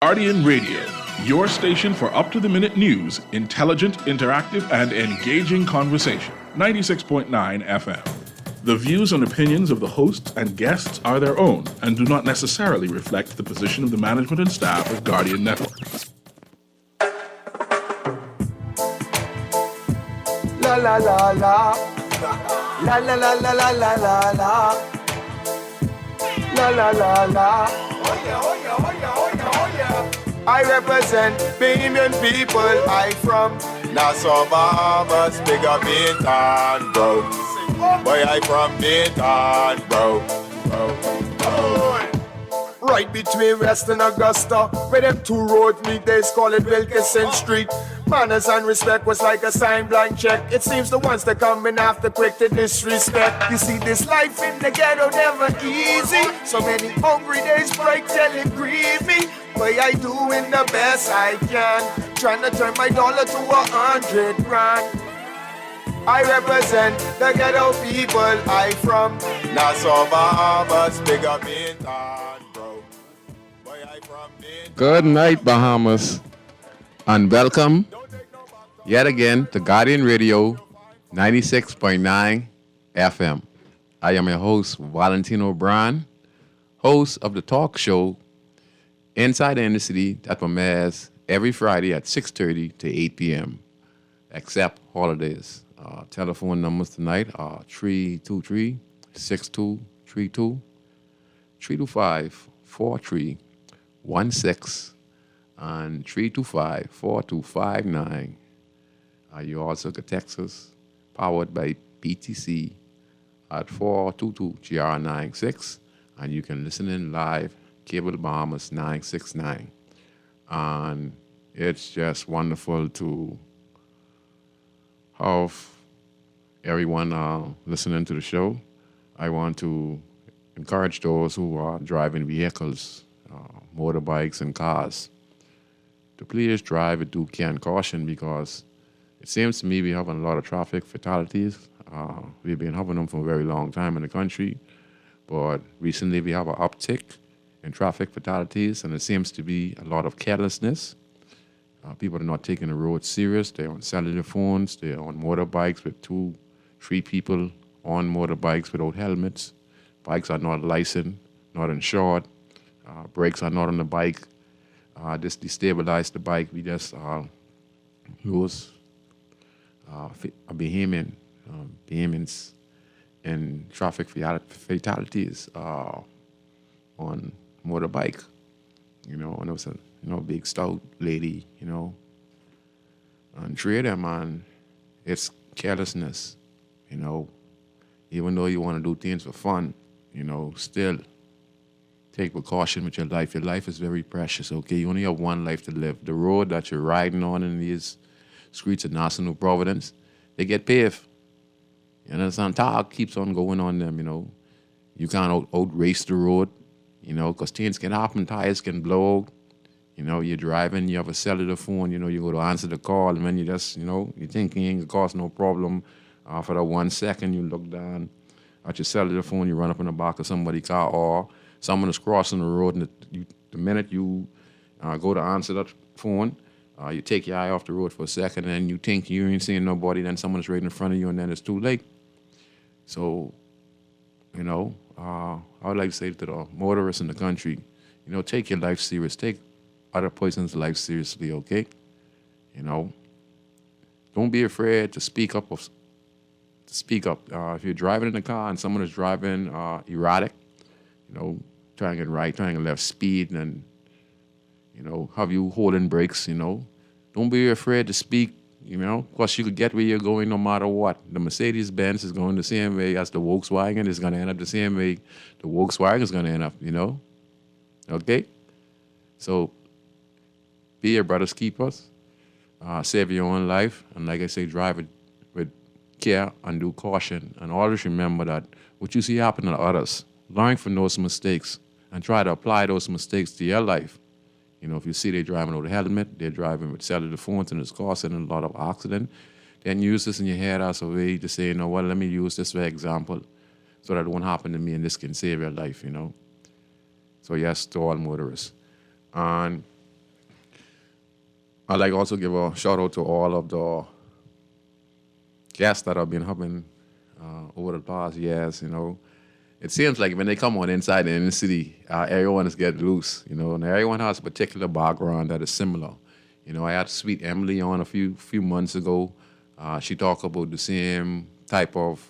Guardian Radio, your station for up-to-the-minute news, intelligent, interactive, and engaging conversation. 96.9 FM. The views and opinions of the hosts and guests are their own and do not necessarily reflect the position of the management and staff of Guardian Network. La la la la. La la la la la la la la. La la la la. Oh yeah, oh yeah, oh yeah, oh yeah, oh yeah. I represent Bahamian people. I from Nassau, Bahamas, big up Bintan, bro. Boy, I from Bintan, bro. Right between West and Augusta, where them two roads meet, they call it Wilkinson Street. Manners and respect was like a sign blank check. It seems the ones that coming after quick to disrespect. You see, this life in the ghetto never easy. So many hungry days break till it grieve me. But I doing the best I can, trying to turn my dollar to 100 grand. I represent the ghetto people. I from Nassau, Bahamas, big up Bintan, bro. Boy, I from Bintan. Good night, Bahamas, and welcome yet again to Guardian Radio 96.9 FM. I am your host, Valentino, host of the talk show Inside the Inner City that premieres every Friday at 6:30 to 8 p.m., except holidays. Telephone numbers tonight are 323-6232, 325-4316, and 325-4259. You also can text us, powered by PTC, at 422-GR96, and you can listen in live, Cable Bahamas 969. And it's just wonderful to have everyone listening to the show. I want to encourage those who are driving vehicles, motorbikes and cars, to please drive with due care and caution, because it seems to me we're having a lot of traffic fatalities. We've been having them for a very long time in the country, but recently we have an uptick in traffic fatalities, and it seems to be a lot of carelessness. People are not taking the road serious. They're on cellular phones. They're on motorbikes with 2-3 people on motorbikes without helmets. Bikes are not licensed, not insured. Brakes are not on the bike. This destabilize the bike. We just lose vehemence in traffic fatalities on motorbike. And it was a big stout lady, and three of them, man, it's carelessness, even though you want to do things for fun, still take precaution with your life. Your life is very precious, okay? You only have one life to live. The road that you're riding on in these streets of Nassau, Providence, they get paved. You understand? Talk keeps on going on them, You can't out-race the road, because things can happen, tires can blow. You're driving, you have a cellular phone, you go to answer the call, and then you just, you think it ain't gonna cause no problem. For that 1 second, you look down at your cellular phone, you run up in the back of somebody's car, or someone is crossing the road, and the minute you go to answer that phone, you take your eye off the road for a second, and you think you ain't seeing nobody, then someone's right in front of you, and then it's too late. So, I would like to say to the motorists in the country, take your life serious. Take other person's life seriously, okay? Don't be afraid to speak up. If you're driving in a car and someone is driving erratic, trying it right, trying to left speed, and have you holding brakes, don't be afraid to speak, because you could get where you're going no matter what. The Mercedes-Benz is going the same way as the Volkswagen. It's going to end up the same way the Volkswagen is going to end up, okay? So be your brother's keepers, save your own life, and like I say, drive it with care and due caution. And always remember that what you see happen to others, learn from those mistakes and try to apply those mistakes to your life. If you see they're driving without a helmet, they're driving with cellular phones, and it's causing a lot of accident, then use this in your head as a way to say, let me use this for example so that it won't happen to me, and this can save your life, So yes, to all motorists. And I'd like also give a shout out to all of the guests that have been having over the past years. It seems like when they come on inside the inner city, everyone is getting loose, and everyone has a particular background that is similar. I had Sweet Emily on a few months ago. She talked about the same type of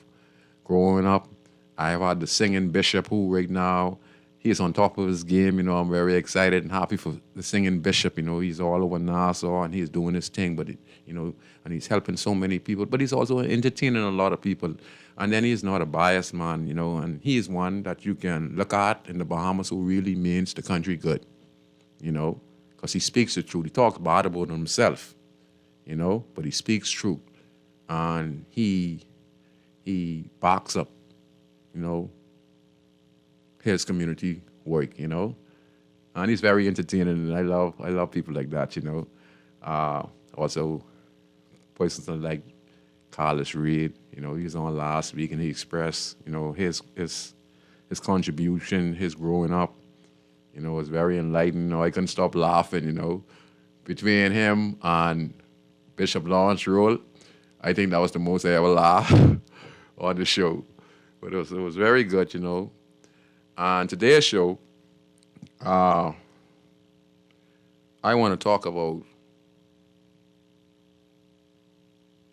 growing up. I've had the singing Bishop who right now, he's on top of his game. I'm very excited and happy for the singing Bishop. He's all over Nassau and he's doing his thing, but, and he's helping so many people, but he's also entertaining a lot of people. And then he's not a biased man, and he is one that you can look at in the Bahamas who really means the country good, because he speaks the truth. He talks bad about himself, but he speaks truth. And he backs up, his community work, and he's very entertaining, and I love people like that, Also, persons like Carlos Reed, he was on last week, and he expressed, his contribution, his growing up, was very enlightening. I couldn't stop laughing, between him and Bishop Lawrence Roll. I think that was the most I ever laughed on the show. But it was very good, On today's show, I want to talk about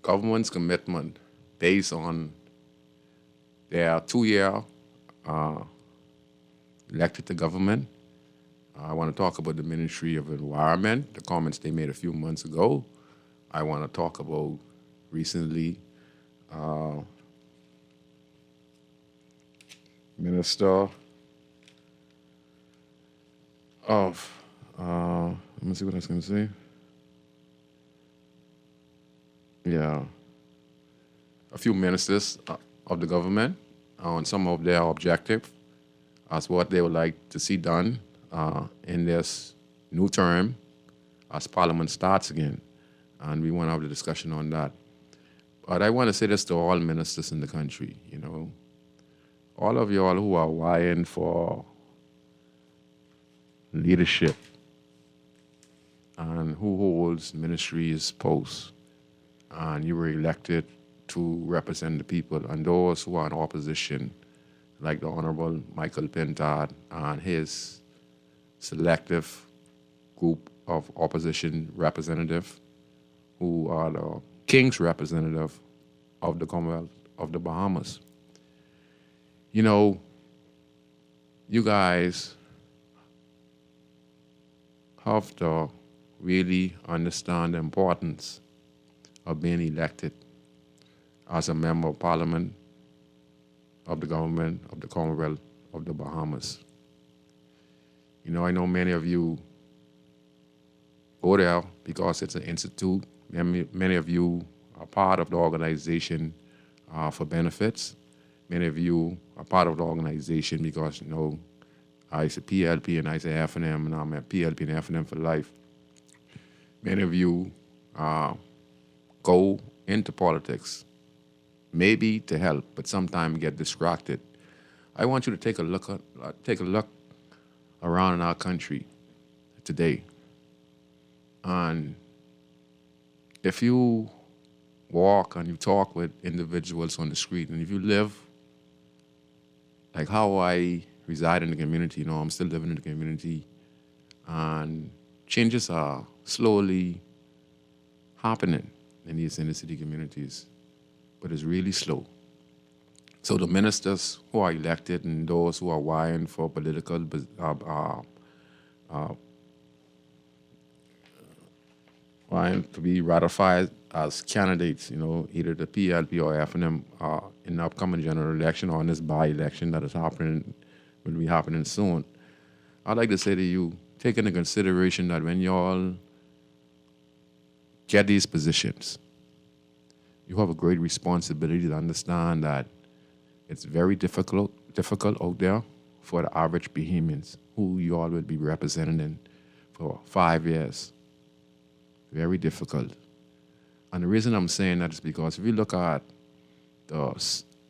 government's commitment based on their 2-year elected to government. I want to talk about the Ministry of Environment, the comments they made a few months ago. I want to talk about recently Minister of, let me see what I was going to say. Yeah, a few ministers of the government on some of their objectives as what they would like to see done in this new term as Parliament starts again. And we want to have a discussion on that. But I want to say this to all ministers in the country, all of y'all who are vying for leadership and who holds ministries posts, and you were elected to represent the people, and those who are in opposition, like the Honorable Michael Pintard and his selective group of opposition representatives, who are the King's representative of the Commonwealth of the Bahamas. You guys have to really understand the importance of being elected as a member of Parliament of the government of the Commonwealth of the Bahamas. I know many of you go there because it's an institute. Many of you are part of the organization for benefits. Many of you are part of the organization because, I say PLP and I say F&M, and I'm at PLP and F&M for life. Many of you go into politics, maybe to help, but sometimes get distracted. I want you to take a look around in our country today. And if you walk and you talk with individuals on the street, and if you live like how I reside in the community, I'm still living in the community, and changes are slowly happening in these inner city communities, but it's really slow. So the ministers who are elected and those who are vying for political vying to be ratified as candidates, either the PLP or F&M in the upcoming general election or in this by-election that will be happening soon. I'd like to say to you, take into consideration that when y'all get these positions, you have a great responsibility to understand that it's very difficult out there for the average Bahamians who you all will be representing for 5 years. Very difficult. And the reason I'm saying that is because if you look at the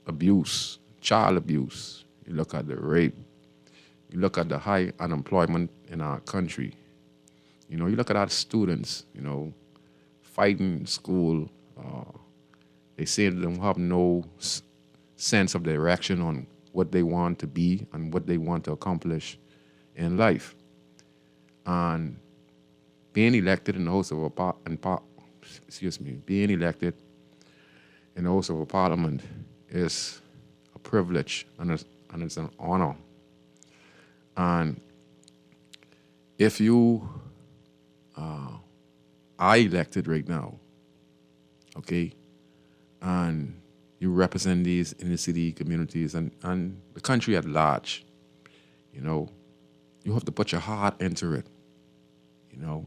abuse, child abuse, you look at the rape, you look at the high unemployment in our country, You know, you look at our students, you know, fighting in school. They say they don't have no sense of direction on what they want to be and what they want to accomplish in life. And being elected in the House of being elected in the House of a Parliament is a privilege and it's an honor. And if you are elected right now, okay, and you represent these inner city communities and the country at large, you know, you have to put your heart into it, you know,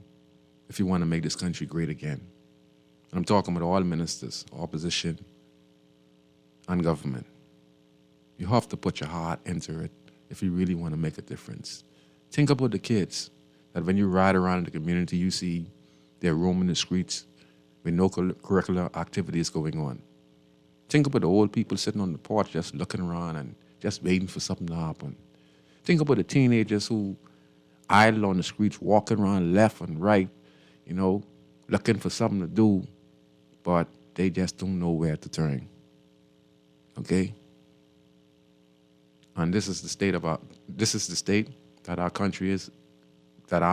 if you want to make this country great again. And I'm talking about all ministers, opposition, and government. You have to put your heart into it if you really want to make a difference. Think about the kids that when you ride around in the community, you see they're roaming the streets with no curricular activities going on. Think about the old people sitting on the porch just looking around and just waiting for something to happen. Think about the teenagers who idle on the streets, walking around left and right, you know, looking for something to do, but they just don't know where to turn. Okay? And this is the state that our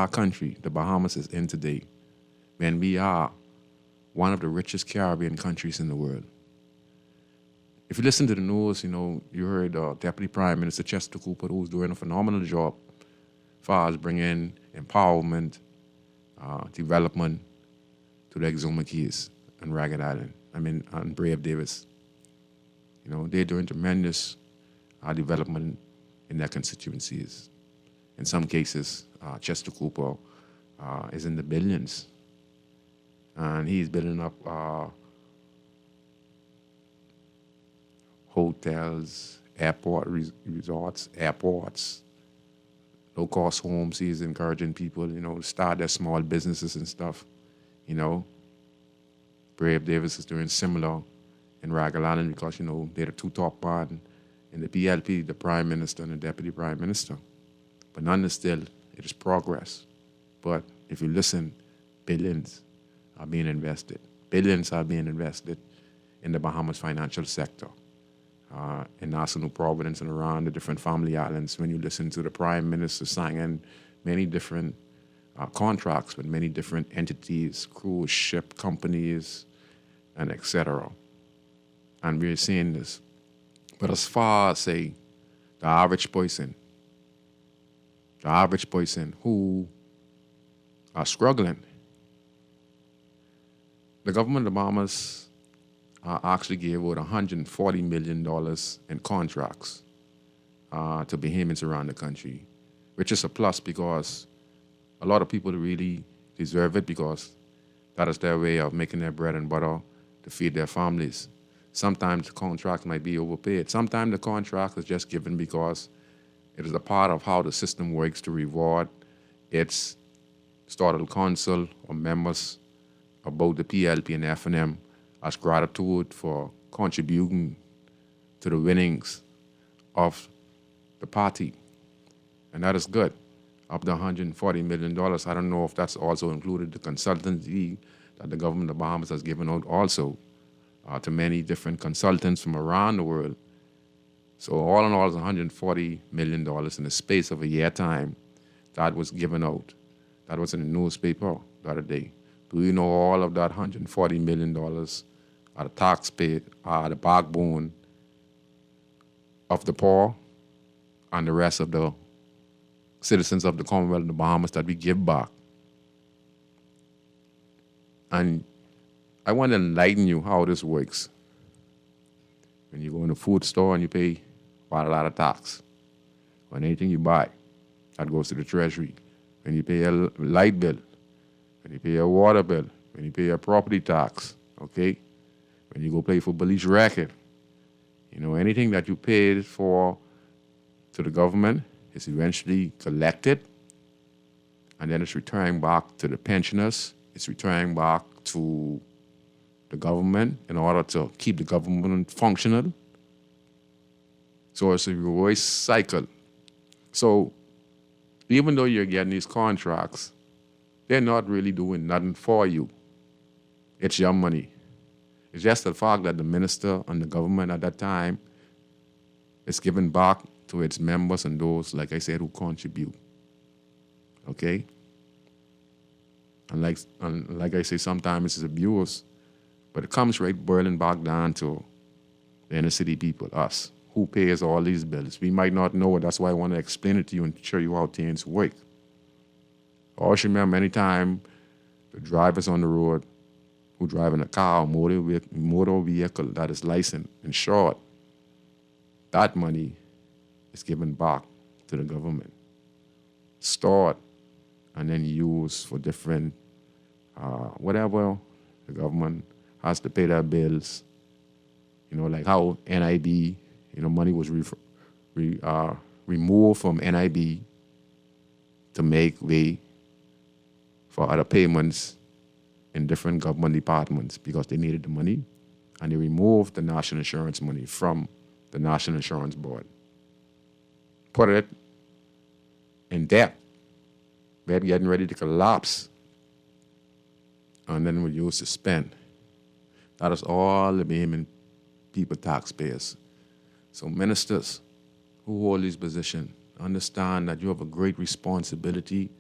country, the Bahamas, is in today, when we are one of the richest Caribbean countries in the world. If you listen to the news, you know, you heard Deputy Prime Minister Chester Cooper, who's doing a phenomenal job as far as bringing empowerment, development to the Exuma Keys and Ragged Island, and Brave Davis. You know, they're doing tremendous development in their constituencies. In some cases, Chester Cooper is in the billions. And he's building up hotels, resorts, airports, low-cost homes. He's encouraging people, you know, to start their small businesses and stuff, you know. Brave Davis is doing similar in Ragged Island because, you know, they're the two top man in the PLP, the Prime Minister and the Deputy Prime Minister. But none is still, it is progress. But if you listen, billions are being invested. Billions are being invested in the Bahamas financial sector, in Nassau, Providence, and around the different family islands. When you listen to the Prime Minister signing many different contracts with many different entities, cruise ship companies, and etc. And we're seeing this. But as far as, say, the average person who are struggling, the government of the Bahamas actually gave out $140 million in contracts to Bahamians around the country, which is a plus because a lot of people really deserve it because that is their way of making their bread and butter to feed their families. Sometimes the contract might be overpaid. Sometimes the contract is just given because it is a part of how the system works to reward its startled council or members about the PLP and FNM as gratitude for contributing to the winnings of the party. And that is good. Of the $140 million, I don't know if that's also included the consultancy that the government of the Bahamas has given out also to many different consultants from around the world. So all in all, it's $140 million in the space of a year time that was given out. That was in the newspaper the other day. Do you know all of that $140 million are the taxpayer, are the backbone of the poor and the rest of the citizens of the Commonwealth of the Bahamas that we give back? And I want to enlighten you how this works. When you go in a food store and you pay quite a lot of tax on anything you buy, that goes to the treasury. When you pay a light bill, when you pay a water bill, when you pay a property tax, okay? When you go play for police racket, you know, anything that you paid for to the government is eventually collected, and then it's returned back to the pensioners. It's returned back to the government in order to keep the government functional. So it's a reverse cycle. So even though you're getting these contracts they're not really doing nothing for you. It's your money. It's just the fact that the minister and the government at that time is giving back to its members and those, like I said, who contribute. Okay? And like I say, sometimes it's abuse, but it comes right boiling back down to the inner city people, us, who pays all these bills. We might not know it. That's why I want to explain it to you and show you how things work. I always remember anytime the drivers on the road who driving a car or motor vehicle that is licensed, insured, that money is given back to the government, stored, and then used for different, whatever the government has to pay their bills. You know, like how NIB, money was removed from NIB to make way for other payments in different government departments because they needed the money, and they removed the national insurance money from the National Insurance Board. Put it in debt. We had getting ready to collapse, and then we used to spend. That is all the Bahamian people, taxpayers. So ministers who hold this position, understand that you have a great responsibility,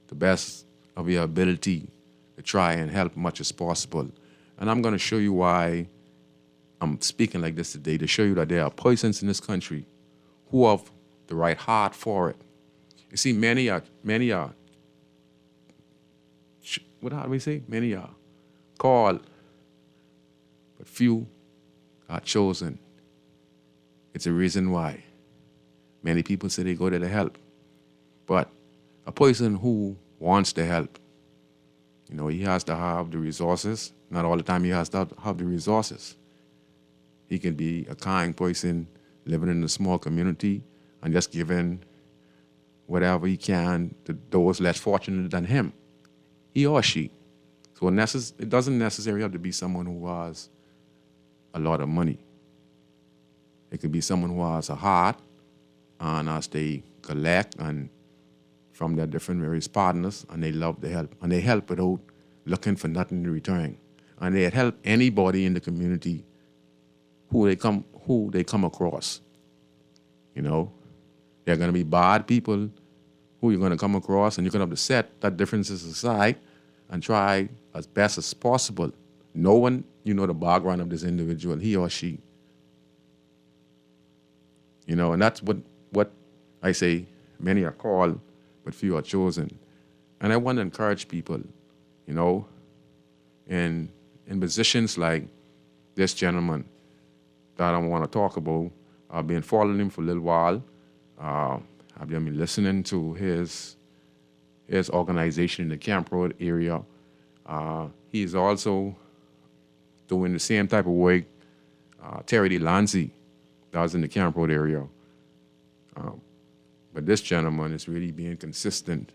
the best of your ability, to try and help much as possible. And I'm going to show you why I'm speaking like this today, to show you that there are persons in this country who have the right heart for it. You see, many are, what do we say? Many are called, but few are chosen. It's a reason why. Many people say they go there to help. But a person who wants to help, he has to have the resources. Not all the time he has to have the resources. He can be a kind person living in a small community and just giving whatever he can to those less fortunate than him, he or she. So it doesn't necessarily have to be someone who has a lot of money. It could be someone who has a heart, and as they collect and from their different various partners, and they love to help, and they help without looking for nothing in return, and they help anybody in the community who they come across. They're going to be bad people who you're going to come across, and you're going to have to set that differences aside and try as best as possible, knowing the background of this individual, he or she. And that's what I say, many are called, but few are chosen. And I want to encourage people, in positions like this gentleman that I want to talk about. I've been following him for a little while. I've been listening to his organization in the Camp Road area. He's also doing the same type of work. Terry DeLancy, that was in the Camp Road area. But this gentleman is really being consistent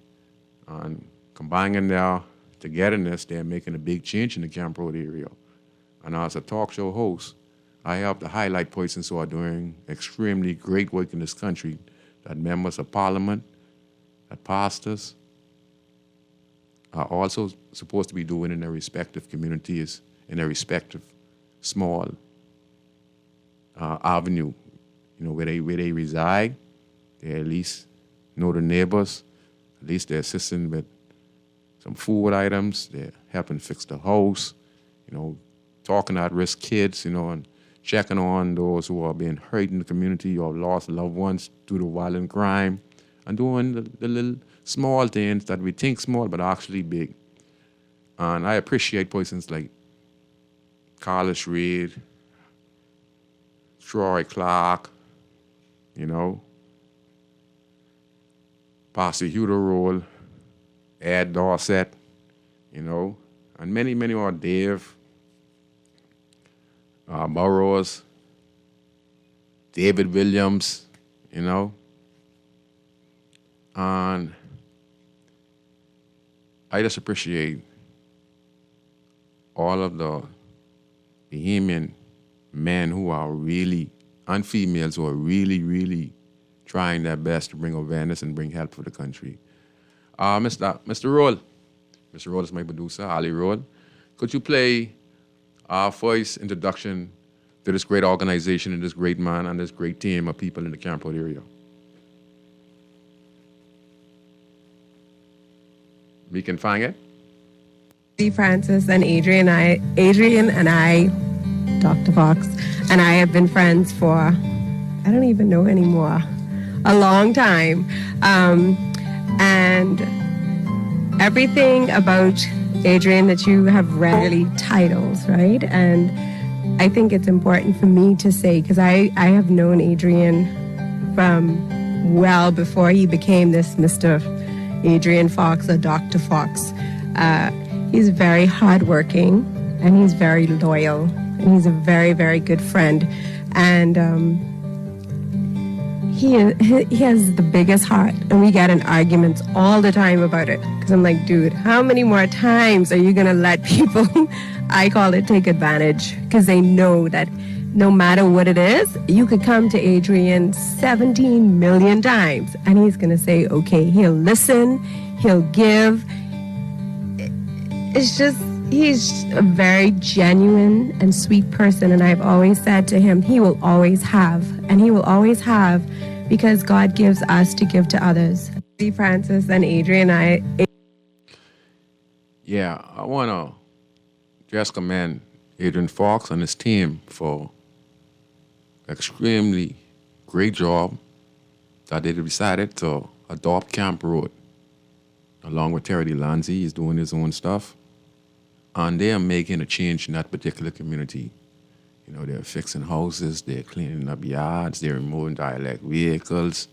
and combining their togetherness. They're making a big change in the Camp Road area. And as a talk show host, I help to highlight persons who are doing extremely great work in this country, that members of parliament, that pastors are also supposed to be doing in their respective communities, in their respective small avenue, where they reside. They at least know the neighbors. At least they're assisting with some food items. They're helping fix the house, talking to at-risk kids, and checking on those who are being hurt in the community or lost loved ones due to violent crime, and doing the little small things that we think small but are actually big. And I appreciate persons like Carlos Reed, Troy Clark, Pastor Hugo Roll, Ed Dorset, and many, many more, Dave Burrows, David Williams, and I just appreciate all of the Bahamian men who are really, and females who are really, really trying their best to bring awareness and bring help for the country. Mr. Roll, Mr. Rhodes, my producer, Ali Rhodes. Could you play our voice introduction to this great organization and this great man and this great team of people in the Campbell area? We can find it? Francis and Adrian and I, Dr. Fox, and I have been friends for, I don't even know anymore, a long time. And everything about Adrian that you have read really titles, right? And I think it's important for me to say, because I have known Adrian from well before he became this Mr. Adrian Fox or Dr. Fox. He's very hardworking, and he's very loyal, and he's a very, very good friend. And he has the biggest heart, and we get in arguments all the time about it. Because I'm like, dude, how many more times are you going to let people, I call it take advantage, because they know that no matter what it is, you could come to Adrian 17 million times, and he's going to say, okay, he'll listen, he'll give. It's just, he's a very genuine and sweet person. And I've always said to him, he will always have. And he will always have because God gives us to give to others. Francis and Adrian, Yeah, I want to just commend Adrian Fox and his team for extremely great job that they decided to adopt Camp Road. Along with Terry Lanzi, he's doing his own stuff. And they are making a change in that particular community. You know, they're fixing houses, they're cleaning up yards, they're removing dialect vehicles,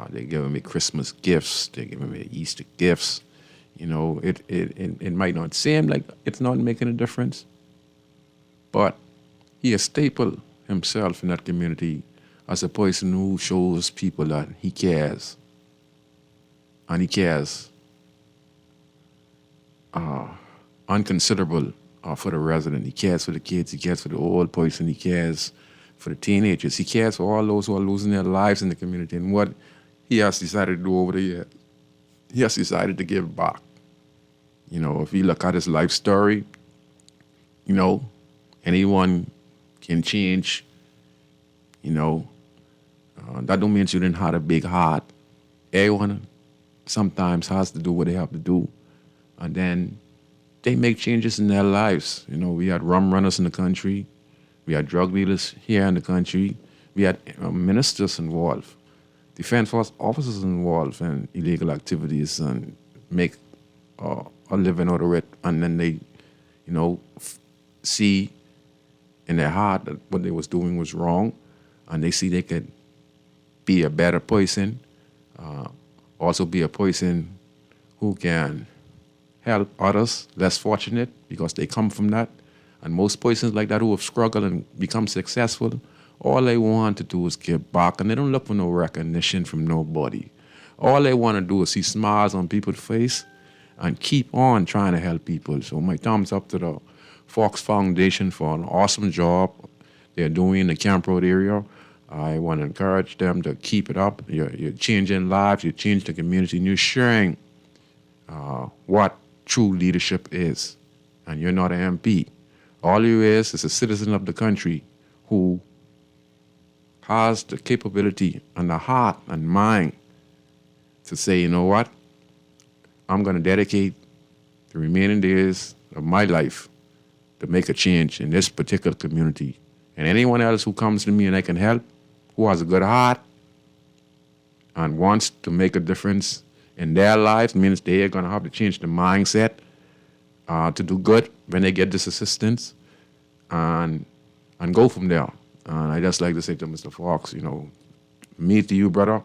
they're giving me Christmas gifts, they're giving me Easter gifts. You know, it might not seem like it's not making a difference, but he has stapled himself in that community as a person who shows people that he cares. And he cares unconsiderable for the resident. He cares for the kids. He cares for the old person. He cares for the teenagers. He cares for all those who are losing their lives in the community. And what he has decided to do over the years, he has decided to give back. You know, if you look at his life story, you know, anyone can change. You know, that don't mean you didn't have a big heart. Everyone sometimes has to do what they have to do. And then they make changes in their lives. You know, we had rum runners in the country. We had drug dealers here in the country. We had ministers involved, defense force officers involved in illegal activities and make a living out of it. And then they, you know, see in their heart that what they was doing was wrong. And they see they could be a better person, also be a person who can help others less fortunate because they come from that. And most persons like that who have struggled and become successful, all they want to do is give back, and they don't look for no recognition from nobody. All they want to do is see smiles on people's face and keep on trying to help people. So my thumbs up to the Fox Foundation for an awesome job they're doing in the Camp Road area. I want to encourage them to keep it up. You're changing lives, you change the community, and you're sharing what true leadership is. And you're not an MP. All you is a citizen of the country who has the capability and the heart and mind to say, you know what, I'm going to dedicate the remaining days of my life to make a change in this particular community. And anyone else who comes to me and I can help, who has a good heart and wants to make a difference in their lives, means they are going to have to change the mindset to do good when they get this assistance and go from there. And I just like to say to Mr. Fox, you know, me to you, brother,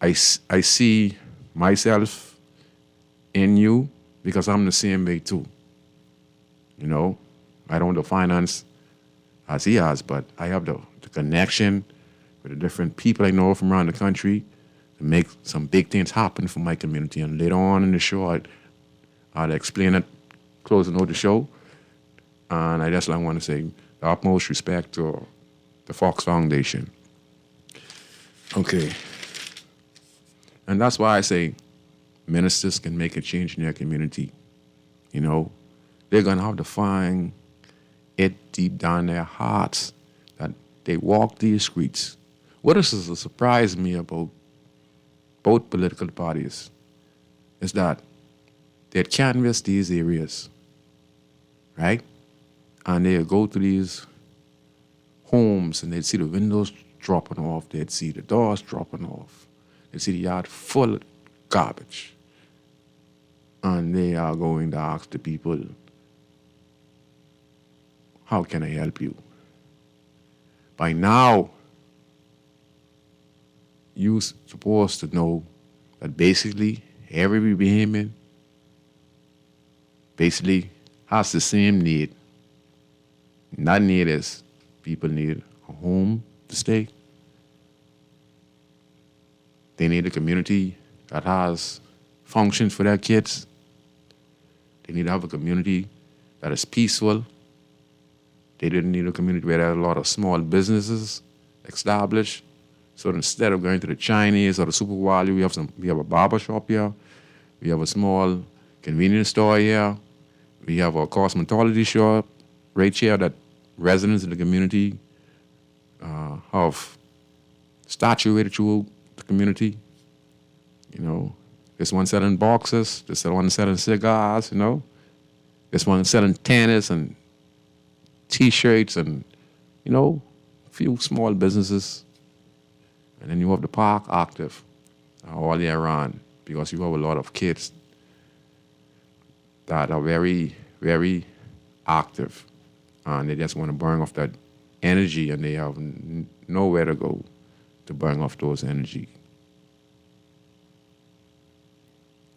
I see myself in you because I'm the same way too. You know, I don't have the finance as he has, but I have the connection with the different people I know from around the country to make some big things happen for my community. And later on in the show, I'll explain it, closing out the show. And I just want to say the utmost respect to the Fox Foundation. Okay. And that's why I say ministers can make a change in their community. You know, they're going to have to find it deep down in their hearts that they walk these streets. What has surprised me about both political parties is that they canvass these areas, right? And they go to these homes and they'd see the windows dropping off, they'd see the doors dropping off, they'd see the yard full of garbage. And they are going to ask the people, how can I help you? By now, you're supposed to know that basically every Bahamian basically has the same need. And that need is people need a home to stay. They need a community that has functions for their kids. They need to have a community that is peaceful. They didn't need a community where there are a lot of small businesses established. So instead of going to the Chinese or the Super Value, we have a barber shop here. We have a small convenience store here. We have a cosmetology shop right here that residents in the community have statuated through the community. You know, this one selling boxes, this one selling cigars, you know. This one selling tennis and T-shirts and, you know, a few small businesses. And then you have the park active all year round because you have a lot of kids that are very, very active. And they just want to burn off that energy and they have nowhere to go to burn off those energy.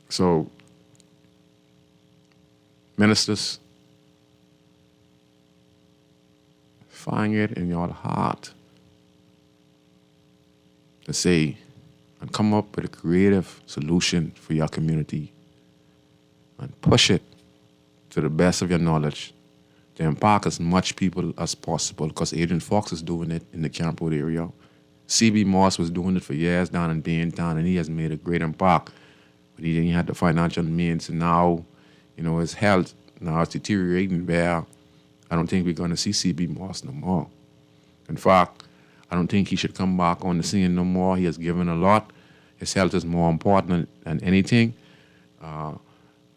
So, ministers, find it in your heart to say and come up with a creative solution for your community and push it to the best of your knowledge to impact as much people as possible because Adrian Fox is doing it in the Camp Road area. C.B. Moss was doing it for years down in Baintown and he has made a great impact. But he didn't have the financial means and now, you know, his health now is deteriorating where I don't think we're going to see C.B. Moss no more. In fact, I don't think he should come back on the scene no more. He has given a lot. His health is more important than anything.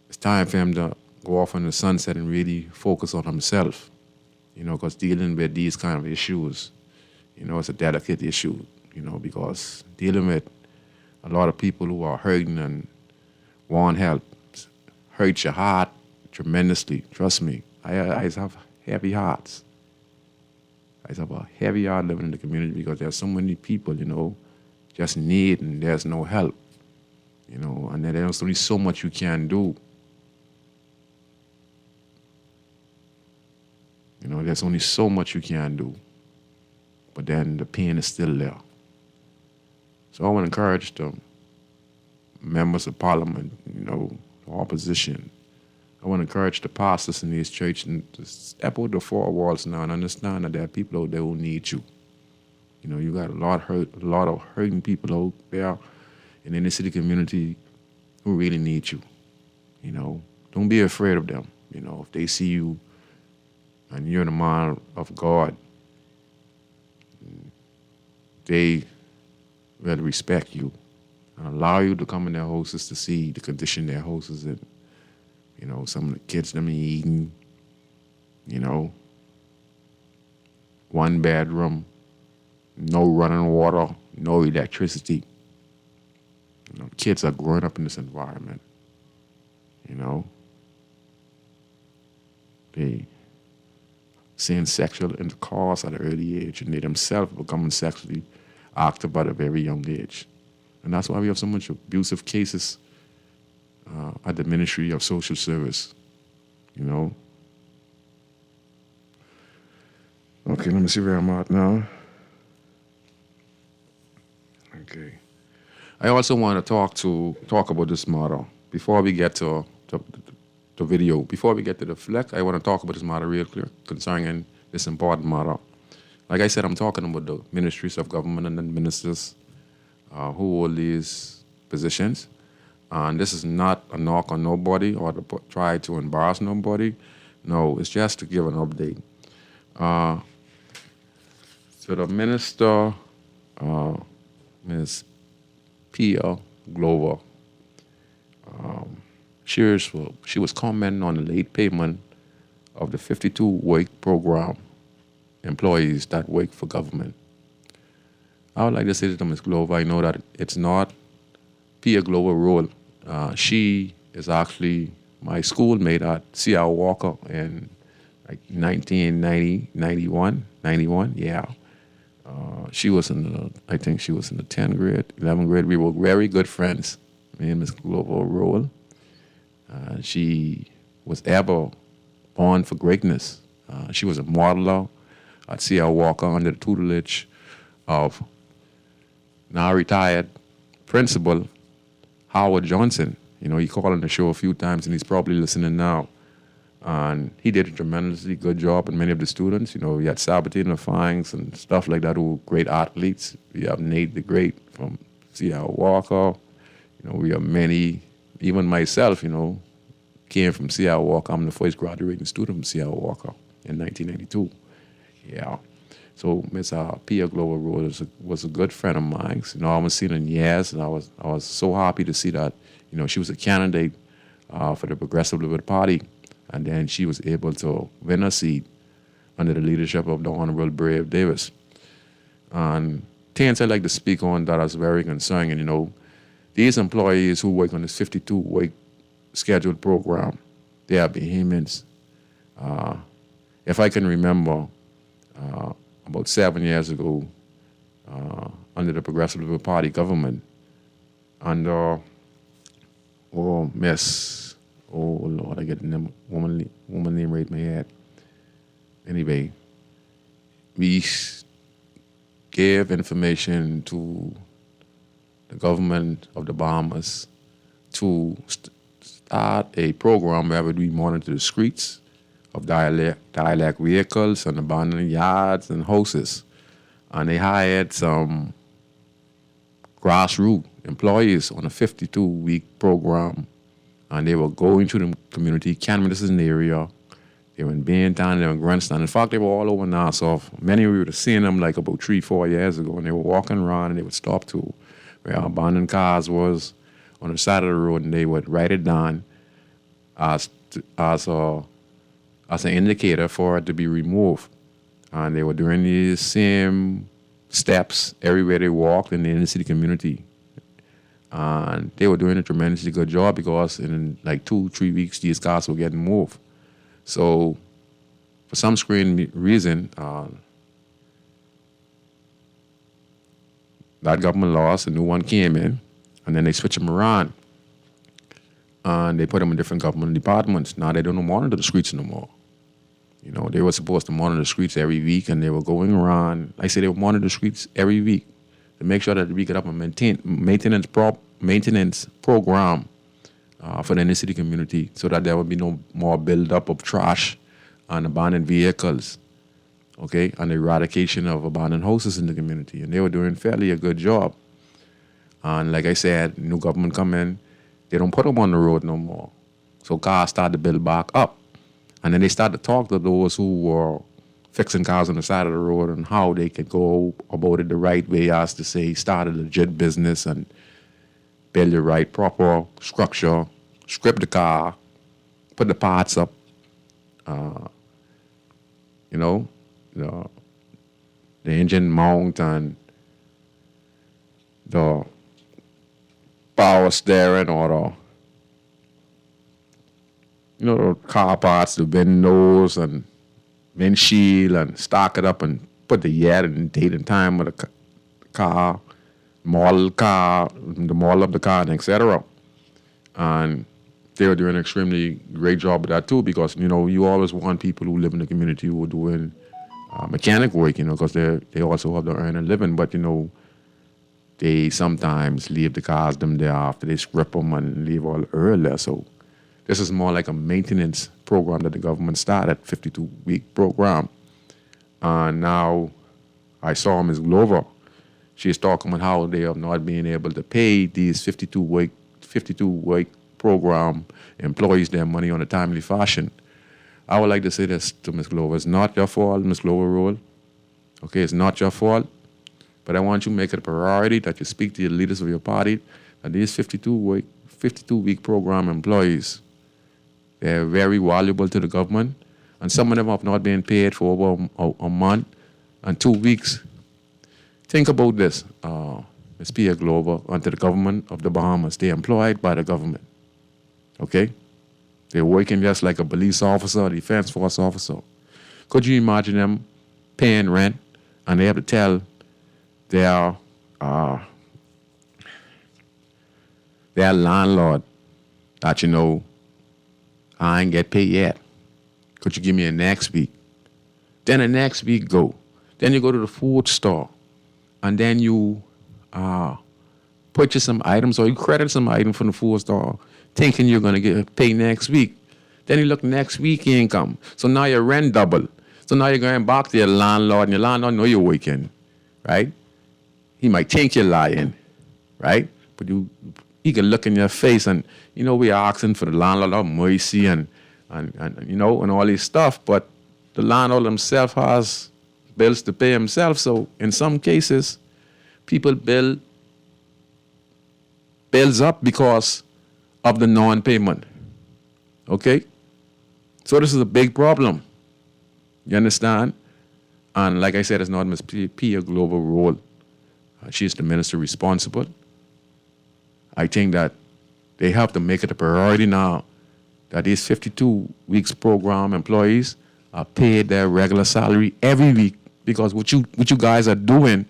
It's time for him to go off in the sunset and really focus on himself, you know, because dealing with these kind of issues, you know, it's a delicate issue, you know, because dealing with a lot of people who are hurting and want help hurts your heart tremendously. Trust me. I have heavy hearts. I have a heavy heart living in the community because there's so many people, you know, just need and there's no help, you know, and there's only so much you can do. You know, there's only so much you can do. But then the pain is still there. So I want to encourage the members of parliament, you know, the opposition. I want to encourage the pastors in these churches to step out the four walls now and understand that there are people out there who need you. You know, you got a lot of hurting people out there in the inner city community who really need you. You know, don't be afraid of them. You know, if they see you and you're the man of God, they will respect you and allow you to come in their houses to see the condition their houses in. You know, some of the kids them eating, you know, one bedroom, no running water, no electricity. You know, kids are growing up in this environment, you know. They seeing sexual intercourse at an early age and they themselves becoming sexually active at a very young age. And that's why we have so much abusive cases at the Ministry of Social Service, you know. Okay, let me see where I'm at now. Okay. I also want to talk about this matter. Before we get to the video, before we get to the fleck, I want to talk about this matter real clear concerning this important matter. Like I said, I'm talking about the ministries of government and the ministers who hold these positions. And this is not a knock on nobody or to try to embarrass nobody. No, it's just to give an update. So the minister, Ms. Pia Glover, she was commenting on the late payment of the 52-week program employees that work for government. I would like to say to Ms. Glover, I know that it's not Pia Glover's role. She is actually my schoolmate at C.R. Walker in like 1990, 91, yeah. She was I think she was in the 10th grade, 11th grade. We were very good friends, me and Ms. Glover Rowell. She was ever born for greatness. She was a modeler at C.R. Walker under the tutelage of now retired principal Howard Johnson. You know, he called on the show a few times, and he's probably listening now. And he did a tremendously good job in many of the students. You know, we had Sabatino Fangs and stuff like that who were great athletes. We have Nate the Great from C.R. Walker. You know, we have many, even myself, you know, came from C.R. Walker. I'm the first graduating student from C.R. Walker in 1992. Yeah. So Miss Pia Glover Rose was a good friend of mine. You know, I haven't seen her in years, and I was so happy to see that, you know, she was a candidate for the Progressive Liberal Party. And then she was able to win a seat under the leadership of the Honorable Brave Davis. And things I'd like to speak on that is very concerning. You know, these employees who work on this 52-week scheduled program, they are behemoths. If I can remember, about 7 years ago, under the Progressive Liberal Party government, under Oh, Lord, I get the woman name right in my head. Anyway, we gave information to the government of the Bahamas to start a program where we monitor the streets of dialect vehicles and abandoned yards and houses. And they hired some grassroots employees on a 52-week program. And they were going to the community. Canmore, this is an area. They were in Baintown, they were in Grandstand. In fact, they were all over Nassau. Many of you would have seen them like about 3-4 years ago, and they were walking around and they would stop to where abandoned cars was on the side of the road, and they would write it down as an indicator for it to be removed. And they were doing these same steps everywhere they walked in the inner city community. And they were doing a tremendously good job because in like 2-3 weeks, these cars were getting moved. So for some strange reason, that government lost, a new one came in, and then they switched them around. And they put them in different government departments. Now they don't monitor the streets no more. You know, they were supposed to monitor the streets every week, and they were going around. Like I said, they would monitor the streets every week to make sure that we get up a maintenance program for the inner city community so that there would be no more buildup of trash and abandoned vehicles, okay, and the eradication of abandoned houses in the community. And they were doing fairly a good job. And like I said, new government come in, they don't put them on the road no more. So cars start to build back up. And then they start to talk to those who were fixing cars on the side of the road and how they could go about it the right way, as to say, start a legit business and build the right proper structure, script the car, put the parts up, you know, the engine mount and the power steering or the car parts, the windows and windshield, and stock it up and put the year and date and time of the car, the model of the car, and etc. And they were doing an extremely great job of that too, because, you know, you always want people who live in the community who are doing mechanic work, you know, because they also have to earn a living. But, you know, they sometimes leave the cars them there after they scrap them and leave all earlier. So this is more like a maintenance program that the government started, 52-week program. And now I saw Ms. Glover. She's talking about how they have not been able to pay these 52 52-week program employees their money on a timely fashion. I would like to say this to Ms. Glover. It's not your fault, Ms. Glover Roll. Okay, it's not your fault. But I want you to make it a priority that you speak to your leaders of your party that these 52-week program employees, they're very valuable to the government. And some of them have not been paid for over a month and 2 weeks. Think about this, Ms. Pia Glover, under the government of the Bahamas. They're employed by the government, okay? They're working just like a police officer, a defense force officer. Could you imagine them paying rent and they have to tell their landlord that, you know, I ain't get paid yet. Could you give me a next week? Then the next week go. Then you go to the food store and then you purchase some items or you credit some items from the food store thinking you're going to get paid next week. Then you look next week income. So now your rent double. So now you're going back to your landlord and your landlord know you're working, right? He might think you're lying, right? But he can look in your face and, you know, we're asking for the landlord of mercy and you know, and all this stuff. But the landlord himself has bills to pay himself. So in some cases, people bills up because of the non-payment, okay? So this is a big problem. You understand? And like I said, it's not Ms. Pia Glover role. She's the minister responsible. I think that they have to make it a priority now that these 52 weeks program employees are paid their regular salary every week, because what you guys are doing,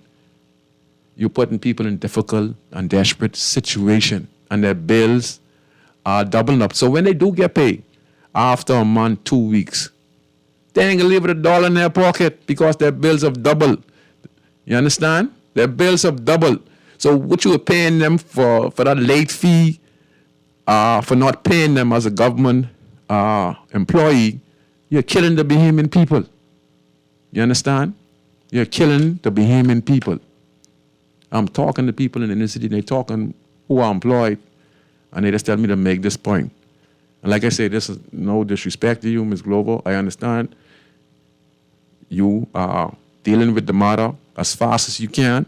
you're putting people in difficult and desperate situation, and their bills are doubling up. So when they do get paid after a month, 2 weeks, they ain't gonna leave with $1 in their pocket because their bills have doubled. You understand? Their bills have doubled. So what you are paying them for that late fee, for not paying them as a government employee, you're killing the Bahamian people. You understand? You're killing the Bahamian people. I'm talking to people in the inner city, and they're talking who are employed, and they just tell me to make this point. And like I say, this is no disrespect to you, Ms. Glover. I understand you are dealing with the matter as fast as you can,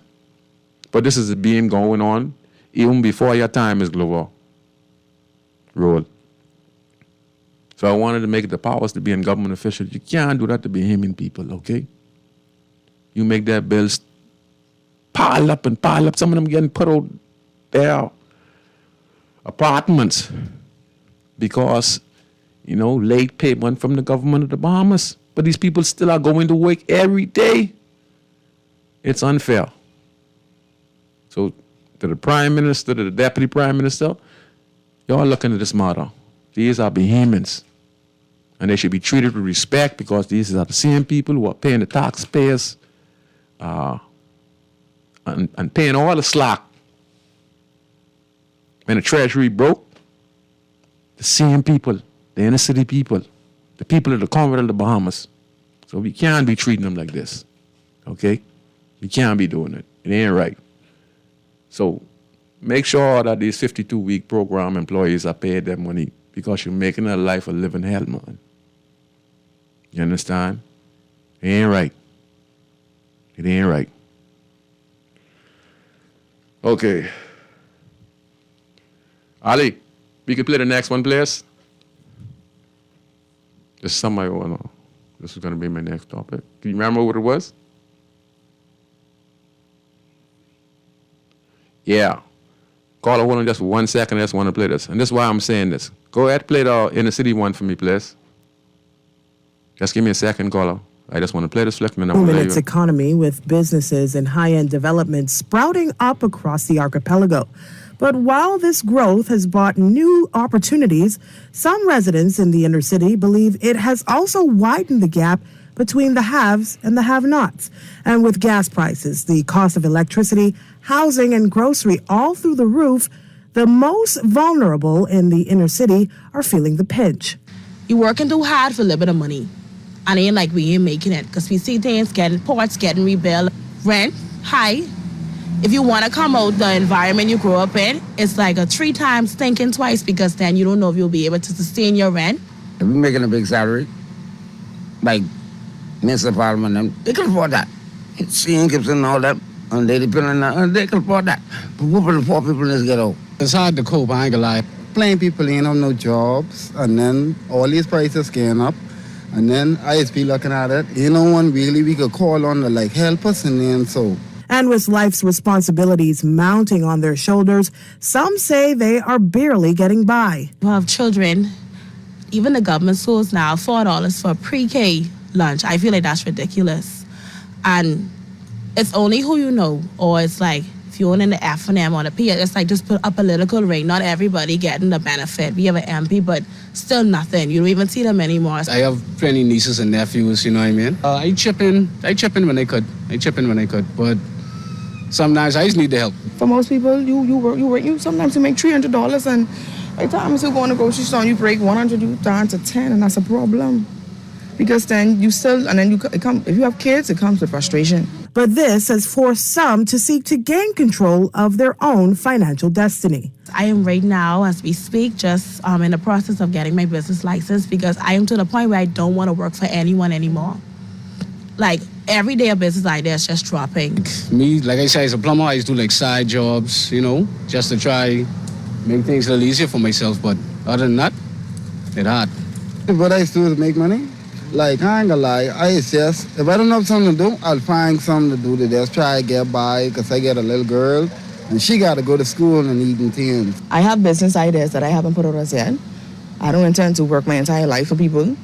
but this is being going on even before your time, Ms. Glover. Roll. So I wanted to make it the powers to be in government officials. You can't do that to Bahamian people, okay? You make their bills pile up and pile up. Some of them getting put out their apartments because, you know, late payment from the government of the Bahamas. But these people still are going to work every day. It's unfair. So to the Prime Minister, to the Deputy Prime Minister, y'all looking at this matter. These are Bahamians. And they should be treated with respect because these are the same people who are paying the taxpayers and paying all the slack. When the Treasury broke, the same people, the inner city people, the people of the Commonwealth of the Bahamas. So we can't be treating them like this, okay? We can't be doing it. It ain't right. So make sure that these 52-week program employees are paid their money because you're making their life a living hell, man. You understand? It ain't right. It ain't right. Okay. Ali, we can play the next one, please. This is somebody wanna. This is gonna be my next topic. Can you remember what it was? Yeah. Caller, hold on just 1 second. I just want to play this. And this is why I'm saying this. Go ahead, play the inner city one for me, please. Just give me a second, caller. I just want to play this flick, and then I'm its economy with businesses and high-end developments sprouting up across the archipelago. But while this growth has brought new opportunities, some residents in the inner city believe it has also widened the gap between the haves and the have-nots. And with gas prices, the cost of electricity, housing, and grocery all through the roof, the most vulnerable in the inner city are feeling the pinch. You're working too hard for a little bit of money. And it ain't like we ain't making it, because we see things ports getting rebuilt, rent high, if you want to come out the environment you grew up in, it's like a 3 times thinking twice, because then you don't know if you'll be able to sustain your rent. If we're making a big salary, like Mr. Parliament, they can afford that. Seeing kids and all that, and they depend on they can afford that. But what will the poor people in this ghetto? It's hard to cope, I ain't gonna lie. Plain people ain't have no jobs, and then all these prices going up, and then ISP looking at it. You know, one really we could call on to like help us, and then so. And with life's responsibilities mounting on their shoulders, some say they are barely getting by. You have children, even the government schools now, $4 for pre-K lunch. I feel like that's ridiculous. And it's only who you know, or it's like, if you're in the F&M or the P, it's like just put a political ring. Not everybody getting the benefit. We have an MP, but still nothing. You don't even see them anymore. I have plenty nieces and nephews, you know what I mean? I chip in when I could. But sometimes I just need the help. For most people, you sometimes you make $300, and by the time you still go on the grocery store and you break 100, you down to 10, and that's a problem. Because then you still, and then if you have kids, it comes with frustration. But this has forced some to seek to gain control of their own financial destiny. I am right now, as we speak, just in the process of getting my business license, because I am to the point where I don't want to work for anyone anymore. Like, every day a business idea is just dropping. Me, like I said, as a plumber, I used to do like side jobs, you know, just to try make things a little easier for myself. But other than that, it's hard. What I used to do is make money. Like, I ain't gonna lie, if I don't have something to do, I'll find something to do to just try to get by, because I get a little girl, and she gotta go to school and eating things. I have business ideas that I haven't put out as yet. I don't intend to work my entire life for people.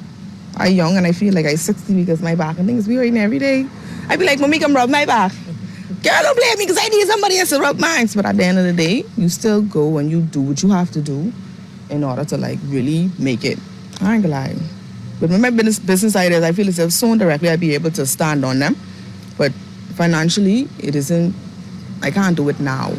I'm young and I feel like I'm 60 because my back and things be hurting every day. I be like, Mommy, come rub my back. Girl, don't blame me because I need somebody else to rub mine. But at the end of the day, you still go and you do what you have to do in order to like really make it. I ain't gonna lie. But with my business ideas, I feel as if soon directly I'll be able to stand on them. But financially, I can't do it now.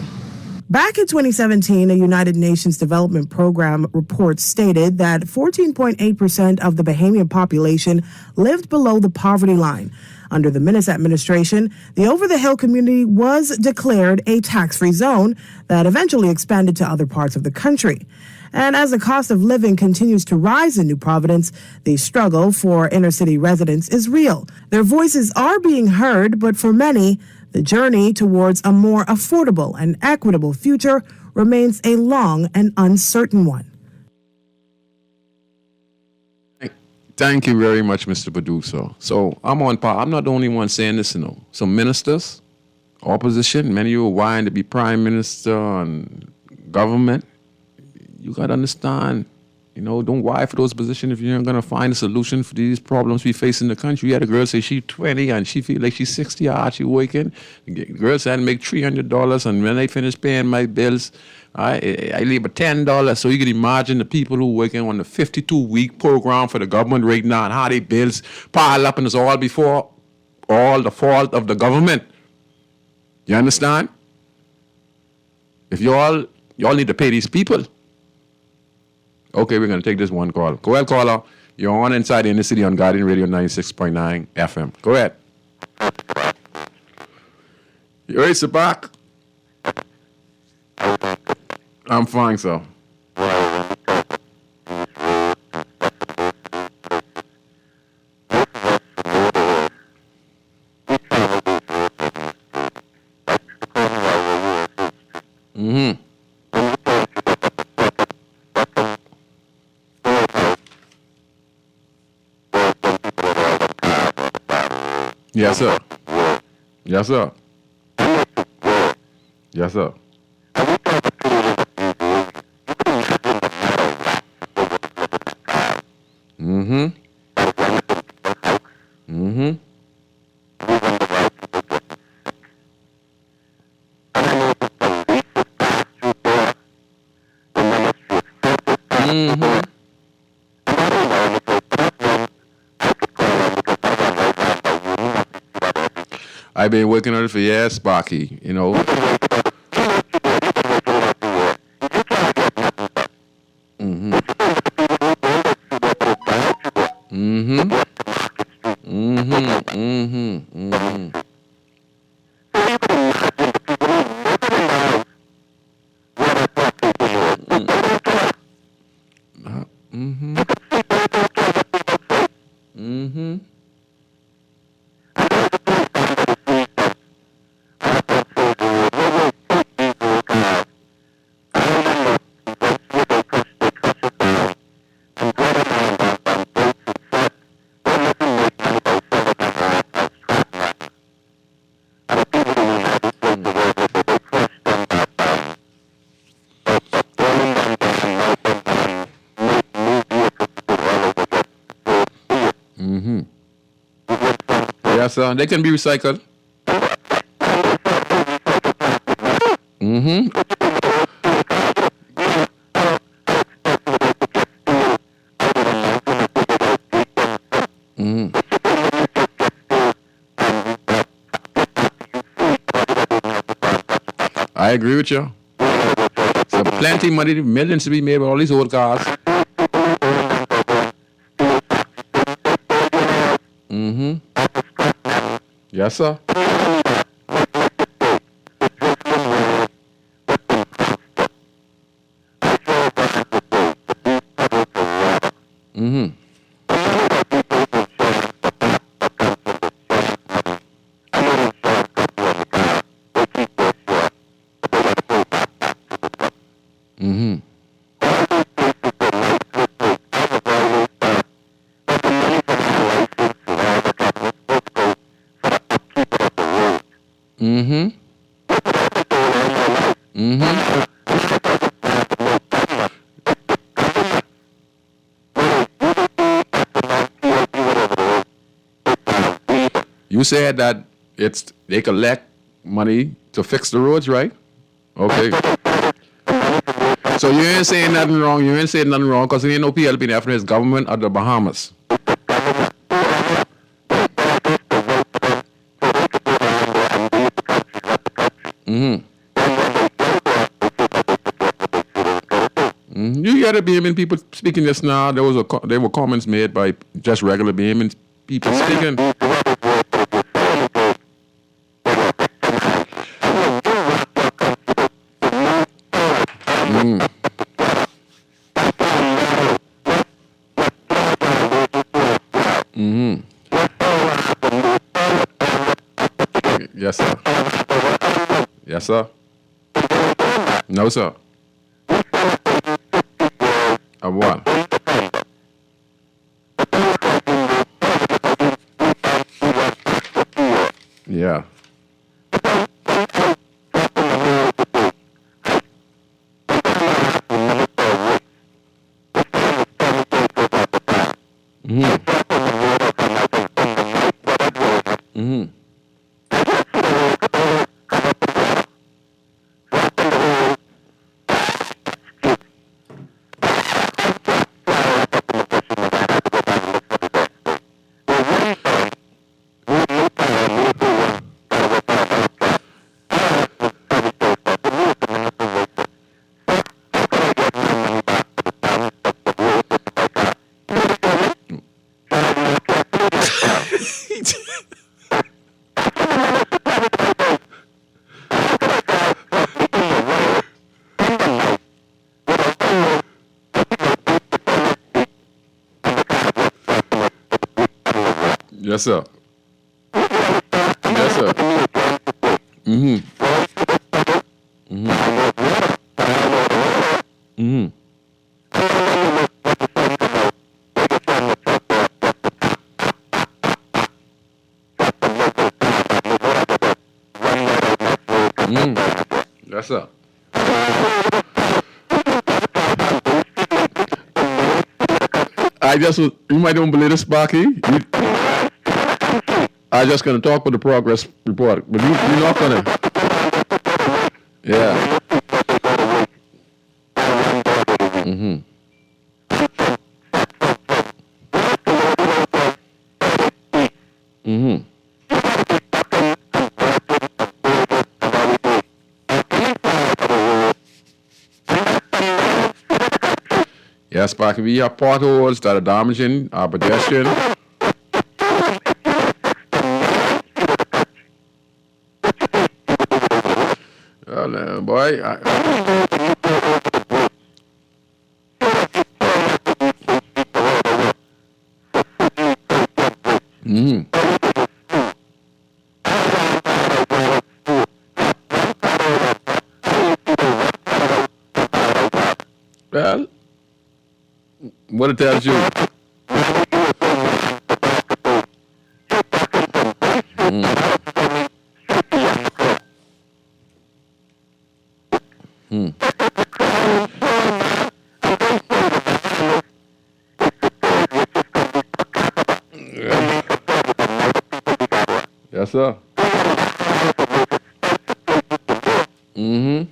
Back in 2017, a United Nations Development Program report stated that 14.8% of the Bahamian population lived below the poverty line. Under the Minnis administration, the over-the-hill community was declared a tax-free zone that eventually expanded to other parts of the country. And as the cost of living continues to rise in New Providence, the struggle for inner-city residents is real. Their voices are being heard, but for many, the journey towards a more affordable and equitable future remains a long and uncertain one. Thank you very much, Mr. Producer. So I'm not the only one saying this, you know. Some ministers, opposition, many of you are vying to be prime minister and government. You got to understand, you know, don't vie for those positions if you're not going to find a solution for these problems we face in the country. We had a girl say she's 20 and she feel like she's 60 hours she working. The girl said I make $300, and when I finish paying my bills, I leave a $10. So you can imagine the people who working on the 52-week program for the government right now and how their bills pile up, and it's all before all the fault of the government. You understand? If y'all need to pay these people. Okay, we're going to take this one call. Go ahead, caller. You're on Inside the Inner City on Guardian Radio 96.9 FM. Go ahead. You ready, Sabak? I'm fine, sir. Mm-hmm. Yes, sir. Yes, sir. Yes, sir. Mm-hmm. Mm-hmm. Mm-hmm. I've been working on it for years, Sparky, you know. Mm-hmm. Mm-hmm. Mm-hmm. Mm-hmm. Mm-hmm. Mm-hmm. Yes, sir. They can be recycled. Mm-hmm. Mm-hmm. I agree with you. So plenty of money, millions to be made with all these old cars. Mm-hmm. Yes, sir. Mm-hmm. Mm-hmm. Mm-hmm. Mm-hmm. You said that they collect money to fix the roads, right? Okay. So you ain't saying nothing wrong. You ain't saying nothing wrong because there ain't no PLP there for his government of the Bahamas. Mm-hmm. Mm-hmm. You hear the Bahamian people speaking just now. There were comments made by just regular Bahamian people speaking. Mm. Mm-hmm. Yes, sir. Yes, sir. No, sir. Of what? Yeah. Mm-hmm. Mm-hmm. Yes, sir. Yes, sir. Mm-hmm. Mm-hmm. Mm-hmm. Mm-hmm. Yes, sir. You might don't believe this, Sparky. I just gonna talk with the progress report, but you're not gonna. Yeah. Mm-hmm. Mm-hmm. Yes, Sparky, we have potholes that are damaging our pedestrian. Oh, no, boy. Mm. Well, what it tells you. Yes, sir. Mm-hmm.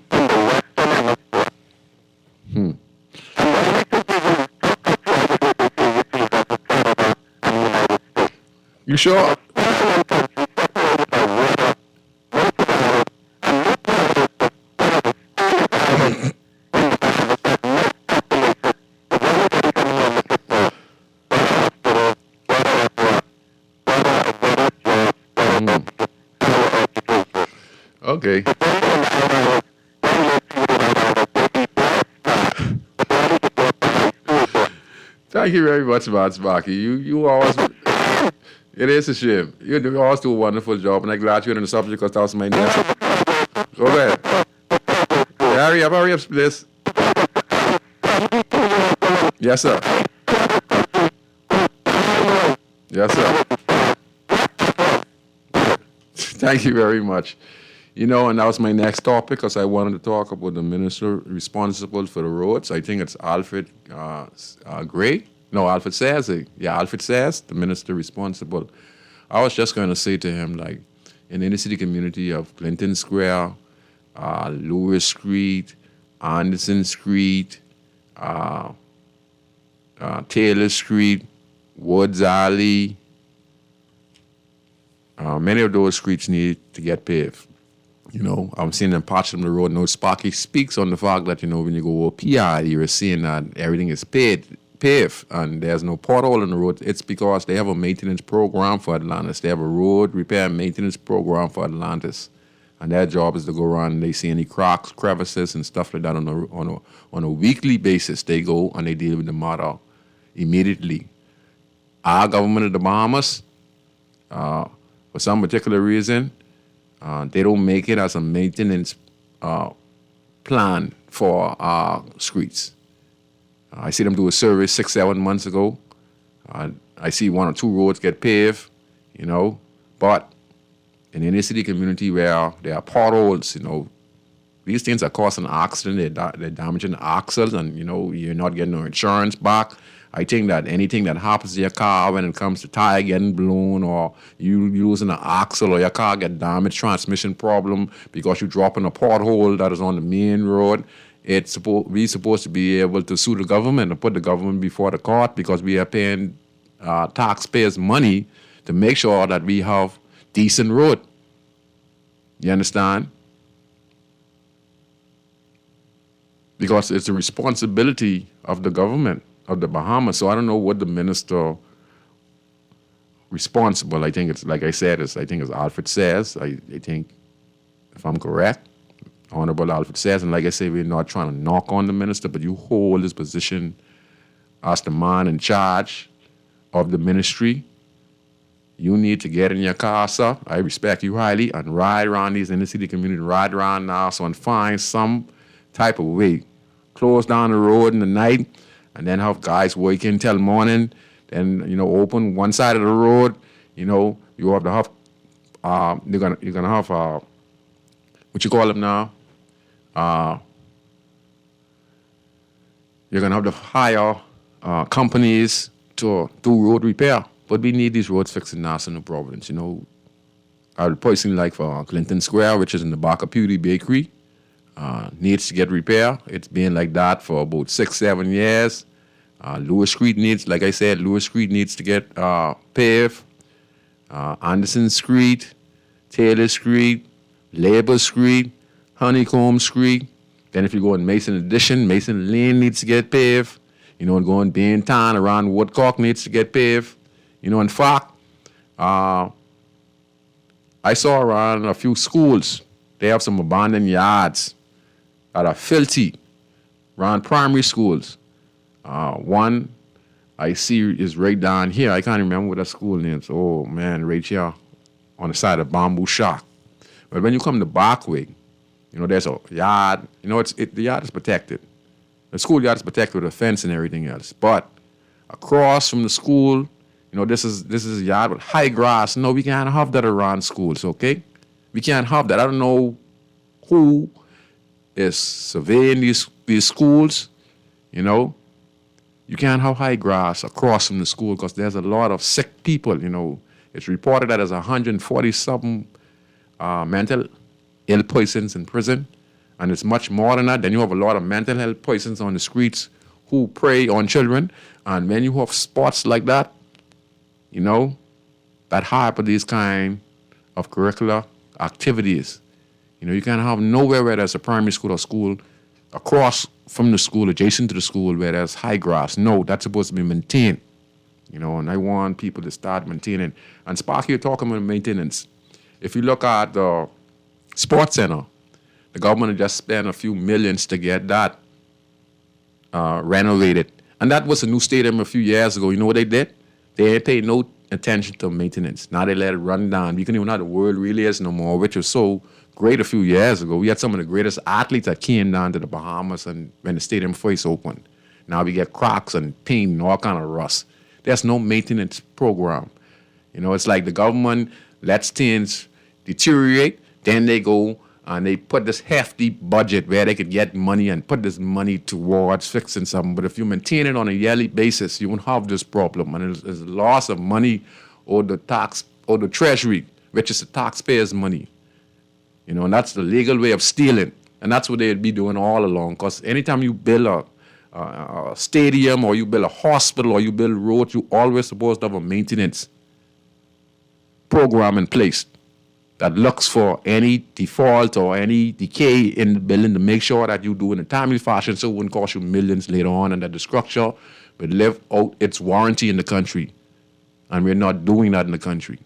You sure? Okay. Thank you very much, man, Sparky. You always, it is a shame. You always do a wonderful job, and I'm glad you're in the subject because that was my next. Go ahead. Yeah, hurry up, please. Yes, sir. Yes, sir. Thank you very much. You know, and that was my next topic because I wanted to talk about the minister responsible for the roads. I think it's Alfred Gray. No, Alfred says. Yeah, Alfred says, the minister responsible. I was just going to say to him, like, in the inner city community of Clinton Square, Lewis Street, Anderson Street, Taylor Street, Woods Alley, many of those streets need to get paved. You know, I'm seeing in parts of the road. No, Sparky speaks on the fact that, you know, when you go over PI, you're seeing that everything is paved, and there's no pothole in the road. It's because they have a maintenance program for Atlantis. They have a road repair and maintenance program for Atlantis. And their job is to go around and they see any cracks, crevices, and stuff like that on a weekly basis. They go and they deal with the matter immediately. Our government of the Bahamas, for some particular reason, they don't make it as a maintenance plan for our streets. I see them do a survey 6-7 months ago. I see 1 or 2 roads get paved, you know, but in the inner city community where there are potholes, you know, these things are causing accidents, they're damaging the axles, and, you know, you're not getting no insurance back. I think that anything that happens to your car when it comes to tire getting blown or you losing an axle or your car get damaged, transmission problem because you drop in a pothole that is on the main road, we're supposed to be able to sue the government and put the government before the court because we are paying taxpayers' money to make sure that we have decent road. You understand? Because it's the responsibility of the government of the Bahamas. So I don't know what the minister responsible, I think it's, like I said, I think it's Alfred says. I think, if I'm correct, Honorable Alfred says, and like I say, we're not trying to knock on the minister, but you hold his position as the man in charge of the ministry. You need to get in your car, sir. I respect you highly, and ride around these inner city community, ride around now, so and find some type of way. Close down the road in the night, and then have guys working till morning. Then, you know, open one side of the road. You know, you have to have. You're gonna have what you call them now? You're gonna have to hire companies to do road repair. But we need these roads fixed in Nassau Province. You know, I would personally like for Clinton Square, which is in the back of Pewdie Bakery, needs to get repair. It's been like that for about 6-7 years. Lewis Street needs, like I said, Lewis Street needs to get paved. Anderson Street, Taylor Street, Labor Street, Honeycomb Street. Then if you go in Mason Addition, Mason Lane needs to get paved. You know, and going Baintown around Woodcock needs to get paved. You know, in fact, I saw around a few schools, they have some abandoned yards that are filthy around primary schools. One I see is right down here. I can't remember what that school name is. Oh, man, right here on the side of Bamboo Shack. But when you come the back way, you know, there's a yard. You know, the yard is protected. The schoolyard is protected with a fence and everything else. But across from the school, you know, this is a yard with high grass. No, we can't have that around schools, okay? We can't have that. I don't know who is surveying these schools, you know. You can't have high grass across from the school because there's a lot of sick people, you know. It's reported that there's 140-something mental ill persons in prison, and it's much more than that. Then you have a lot of mental health persons on the streets who prey on children, and when you have spots like that, you know, that harbor these kind of curricular activities. You know, you can't have nowhere where there's a primary school or school across from the school, adjacent to the school, where there's high grass. No, that's supposed to be maintained. You know, and I want people to start maintaining. And Sparky, you're talking about maintenance. If you look at the sports center, the government just spent a few millions to get that renovated. And that was a new stadium a few years ago. You know what they did? They paid no attention to maintenance. Now they let it run down. We can even know how the world really is no more, which was so great a few years ago. We had some of the greatest athletes that came down to the Bahamas and when the stadium first opened. Now we get cracks and paint and all kind of rust. There's no maintenance program. You know, it's like the government lets things deteriorate, then they go and they put this hefty budget where they could get money and put this money towards fixing something. But if you maintain it on a yearly basis, you won't have this problem. And it's a loss of money or the tax or the treasury, which is the taxpayers' money. You know, and that's the legal way of stealing. And that's what they'd be doing all along. Because anytime you build a stadium or you build a hospital or you build roads, you always supposed to have a maintenance program in place that looks for any default or any decay in the building to make sure that you do it in a timely fashion so it wouldn't cost you millions later on and that the structure would live out its warranty in the country. And we're not doing that in the country.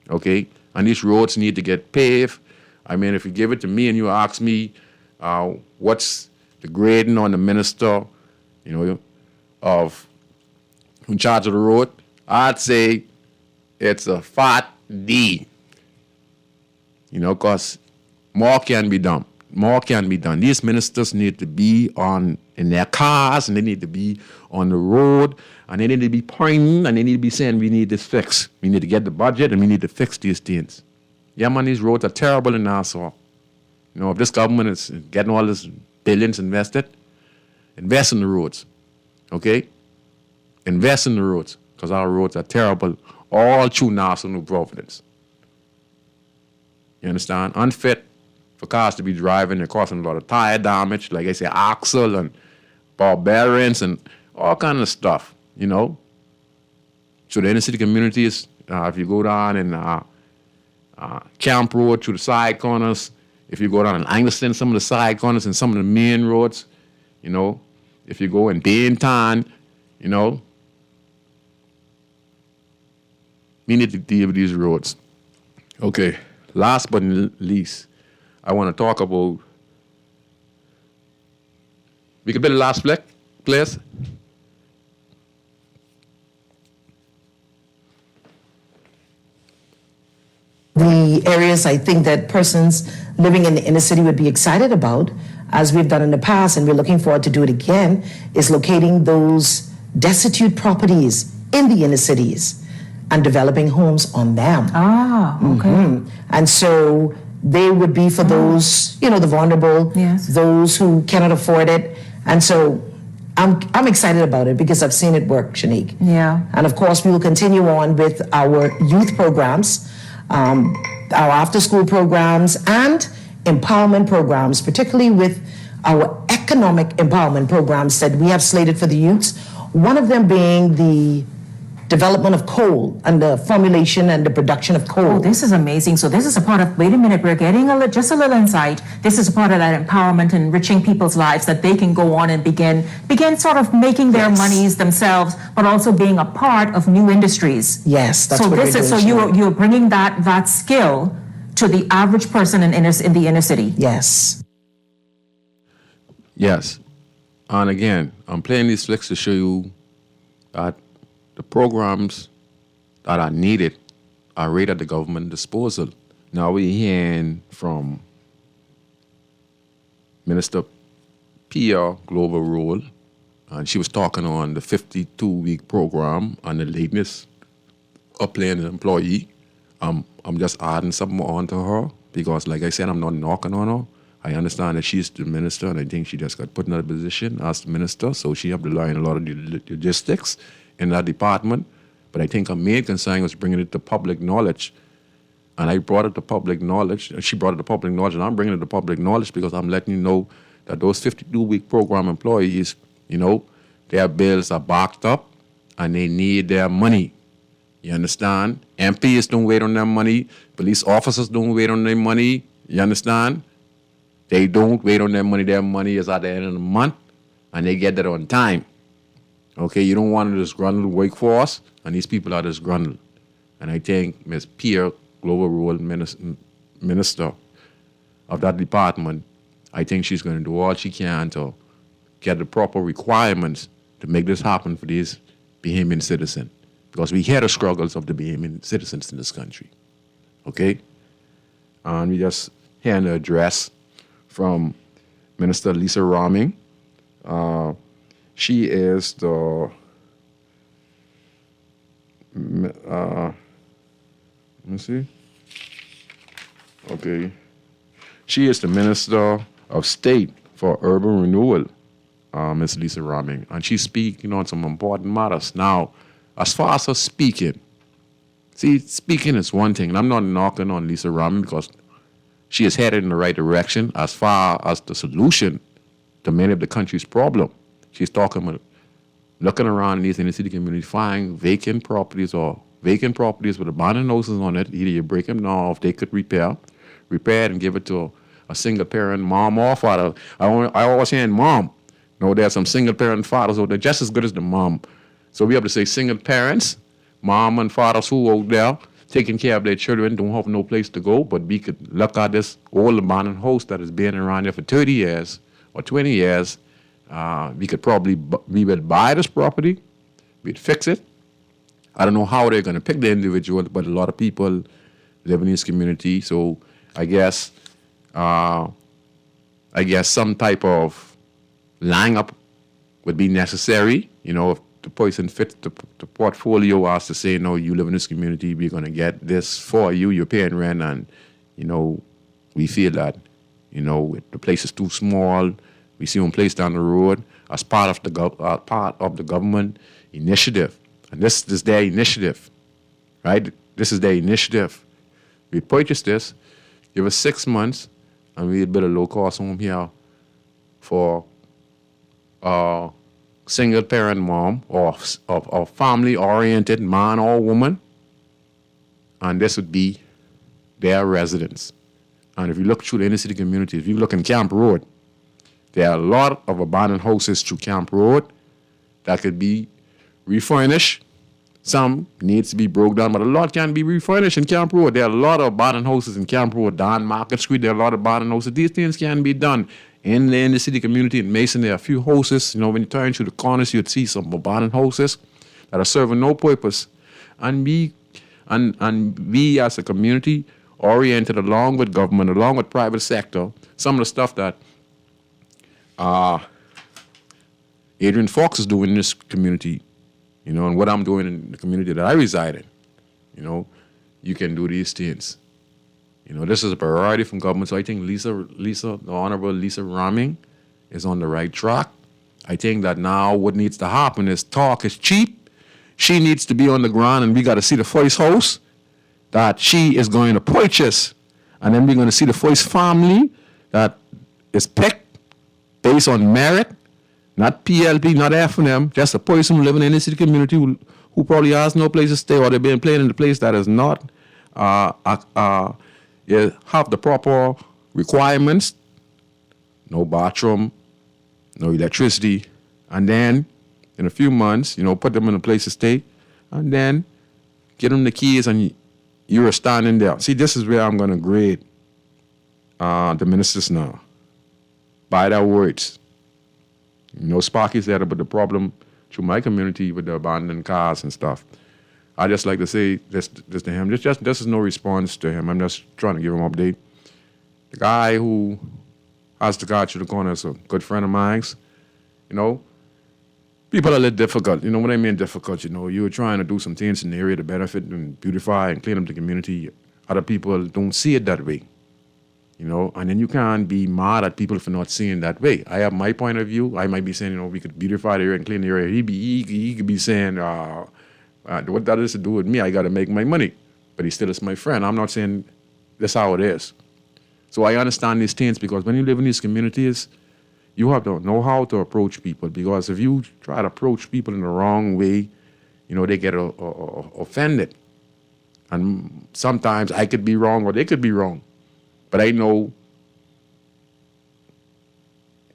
Okay? And these roads need to get paved. I mean, if you give it to me and you ask me what's the grading on the minister, you know, of in charge of the road, I'd say it's a fat D. You know, because more can be done. More can be done. These ministers need to be in their cars, and they need to be on the road, and they need to be pointing, and they need to be saying, we need this fixed. We need to get the budget, and we need to fix these things. Yeah, man, these roads are terrible in Nassau. You know, if this government is getting all this billions invested, invest in the roads, okay? Invest in the roads, because our roads are terrible all through Nassau, New Providence. You understand? Unfit for cars to be driving. They're causing a lot of tire damage, like I say, axle and ball bearings and all kind of stuff, you know? So the inner city communities, if you go down in Camp Road to the side corners, if you go down in Angleston, some of the side corners and some of the main roads, you know, if you go in Baintown, you know, we need to deal with these roads. Okay, last but not least, I want to talk about, we could be the last fleck, please. The areas I think that persons living in the inner city would be excited about, as we've done in the past, and we're looking forward to do it again, is locating those destitute properties in the inner cities and developing homes on them. Ah, okay. Mm-hmm. And so they would be for those, you know, the vulnerable, yes, those who cannot afford it. And so I'm excited about it because I've seen it work, Shanique. Yeah. And of course, we will continue on with our youth programs, our after-school programs, and empowerment programs, particularly with our economic empowerment programs that we have slated for the youths. One of them being the development of coal and the formulation and the production of coal. Oh, this is amazing. So this is a part of, wait a minute, we're getting just a little insight. This is a part of that empowerment, enriching people's lives, that they can go on and begin sort of making their monies themselves, but also being a part of new industries. Yes, that's so what this we're is doing. so you're bringing that skill to the average person in the inner city. Yes. Yes. And again, I'm playing these flicks to show you that the programs that are needed are right at the government disposal. Now we're hearing from Minister Pia Glover Rule, and she was talking on the 52-week program and the lateness of playing an employee. I'm just adding something on to her because, like I said, I'm not knocking on her. I understand that she's the minister, and I think she just got put in that position as the minister, so she have to learn a lot of the logistics in that department. But I think her main concern was bringing it to public knowledge. And I brought it to public knowledge. She brought it to public knowledge, and I'm bringing it to public knowledge because I'm letting you know that those 52-week program employees, their bills are backed up and they need their money. You understand? MPs don't wait on their money. Police officers don't wait on their money. You understand? They don't wait on their money. Their money is at the end of the month, and they get that on time. Okay, you don't want a disgruntled workforce, and these people are disgruntled. And I think Ms. Pierre, Global Role Minister of that department, I think she's going to do all she can to get the proper requirements to make this happen for these Bahamian citizens. Because we hear the struggles of the Bahamian citizens in this country. Okay? And we just hear an address from Minister Lisa Raming. She is the let me see. Okay. She is the Minister of State for Urban Renewal, Ms. Lisa Raming. And she's speaking on some important matters. Now, as far as her speaking, speaking is one thing, and I'm not knocking on Lisa Raming because she is headed in the right direction as far as the solution to many of the country's problem. She's talking about looking around in these inner city communities, find vacant properties with abandoned houses on it. Either you break them down, or if they could repair it and give it to a single parent mom or father. I always say mom. No, there are some single parent fathers out there just as good as the mom. So we have to say single parents, mom and fathers who out there taking care of their children, don't have no place to go, but we could look at this old abandoned house that has been around there for 30 years or 20 years. We could probably, we would buy this property, we'd fix it. I don't know how they're going to pick the individual, but a lot of people live in this community. So I guess some type of line up would be necessary. If the person fits the portfolio as to say, no, you live in this community, we're going to get this for you, you're paying rent, and, we feel that, the place is too small. We see one place down the road as part of the government initiative. And this is their initiative, right? This is their initiative. We purchase this, give us 6 months, and we build a low-cost home here for a single-parent mom or family-oriented man or woman, and this would be their residence. And if you look through the inner-city communities, if you look in Camp Road, there are a lot of abandoned houses through Camp Road that could be refurnished. Some needs to be broke down, but a lot can be refurnished in Camp Road. There are a lot of abandoned houses in Camp Road, down Market Street. There are a lot of abandoned houses. These things can be done in the inner city community. In Mason, there are a few houses. When you turn through the corners, you'd see some abandoned houses that are serving no purpose. And we as a community, oriented along with government, along with private sector, some of the stuff that Adrian Fox is doing in this community, and what I'm doing in the community that I reside in, you can do these things. This is a priority from government. So I think the Honorable Lisa Raming is on the right track. I think that now what needs to happen is talk is cheap. She needs to be on the ground, and we got to see the first house that she is going to purchase. And then we're going to see the first family that is picked based on merit, not PLP, not F&M, just a person living in the city community who probably has no place to stay, or they've been playing in a place that is not have the proper requirements, no bathroom, no electricity, and then in a few months, put them in a place to stay, and then get them the keys, and you're standing there. See, this is where I'm going to grade the ministers now. By their words. Sparky said about the problem through my community with the abandoned cars and stuff. I just like to say this to him. This is no response to him. I'm just trying to give him an update. The guy who has the car through the corner is a good friend of mine. People are a little difficult. What I mean difficult, you're trying to do some things in the area to benefit and beautify and clean up the community. Other people don't see it that way. And then you can't be mad at people for not seeing that way. I have my point of view. I might be saying, we could beautify the area and clean the area. He could be saying, What that is to do with me, I got to make my money. But he still is my friend. I'm not saying that's how it is. So I understand these things because when you live in these communities, you have to know how to approach people. Because if you try to approach people in the wrong way, they get offended. And sometimes I could be wrong or they could be wrong. But I know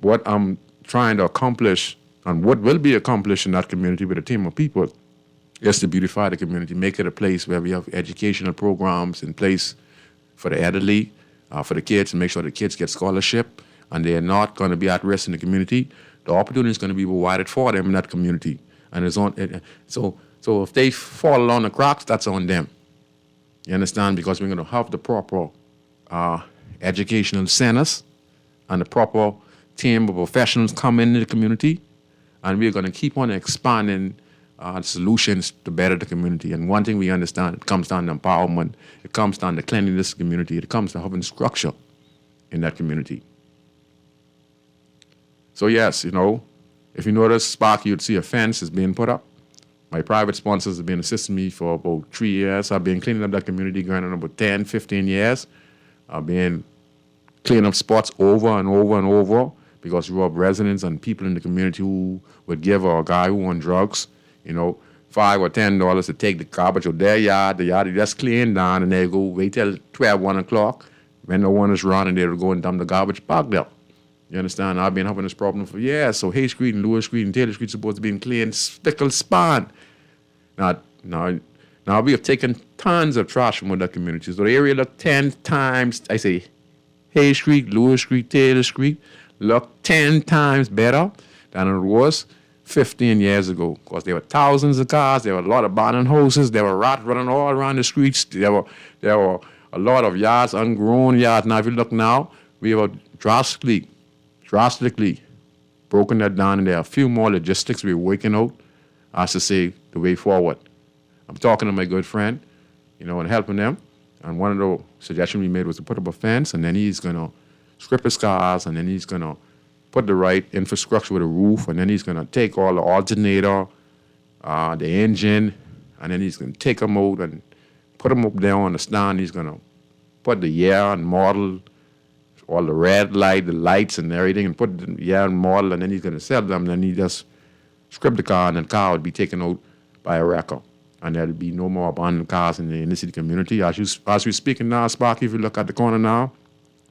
what I'm trying to accomplish and what will be accomplished in that community with a team of people is to beautify the community, make it a place where we have educational programs in place for the elderly, for the kids, and make sure the kids get scholarship and they're not going to be at risk in the community. The opportunity is going to be provided for them in that community. And so if they fall along the cracks, that's on them. You understand? Because we're going to have the proper educational centers and the proper team of professionals come into the community, and we're going to keep on expanding solutions to better the community. And one thing we understand, it comes down to empowerment, it comes down to cleanliness of the community, it comes to having structure in that community. So yes, if you notice, Spark, you'd see a fence is being put up. My private sponsors have been assisting me for about 3 years. I've been cleaning up that community going on about 10, 15 years. I've been cleaning up spots over and over and over because we have residents and people in the community who would give a guy who on drugs, $5 or $10 to take the garbage out their yard. The yard is just cleaned down, and they go wait till 12, 1 o'clock. When no one is running, they'll go and dump the garbage back there. You understand? I've been having this problem for years. So Hay Street and Lewis Street and Taylor Street supposed to be clean, spick and span. Now we have taken tons of trash from other communities. So the area look 10 times, I say, Hay Street, Lewis Street, Taylor Street, look 10 times better than it was 15 years ago. Because there were thousands of cars, there were a lot of abandoned houses, there were rats running all around the streets, there were a lot of yards, ungrown yards. Now if you look now, we have drastically broken that down, and there are a few more logistics we're working out as to say the way forward. I'm talking to my good friend, and helping them. And one of the suggestions we made was to put up a fence, and then he's going to strip his cars, and then he's going to put the right infrastructure with a roof, and then he's going to take all the alternator, the engine, and then he's going to take them out and put them up there on the stand. He's going to put the year and model, all the red light, the lights and everything, and put the year and model, and then he's going to sell them. Then he just strip the car, and the car would be taken out by a wrecker. And there'll be no more abandoned cars in the inner city community. As we're speaking now, Sparky, if you look at the corner now,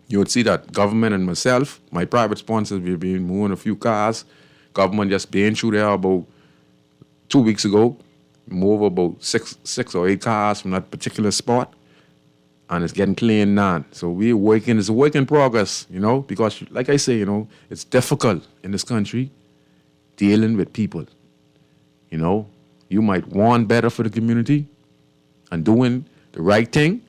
you would see that government and myself, my private sponsors, we've been moving a few cars. Government just been through there about 2 weeks ago, move about six or 8 cars from that particular spot, and it's getting cleaned now. So we're working, it's a work in progress, because like I say, it's difficult in this country dealing with people. You might want better for the community and doing the right thing,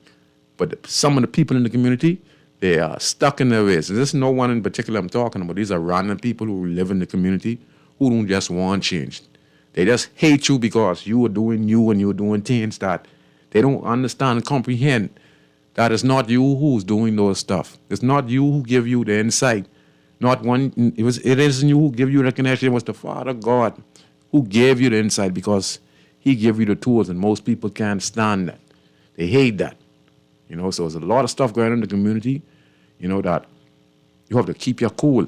but some of the people in the community, they are stuck in their ways. And there's no one in particular I'm talking about. These are random people who live in the community who don't just want change. They just hate you because you are doing you and you're doing things that they don't understand and comprehend. That it's not you who's doing those stuff. It's not you who give you the insight. It isn't you who give you the connection. It was the Father God who gave you the insight because he gave you the tools, and most people can't stand that. They hate that. So there's a lot of stuff going on in the community, that you have to keep your cool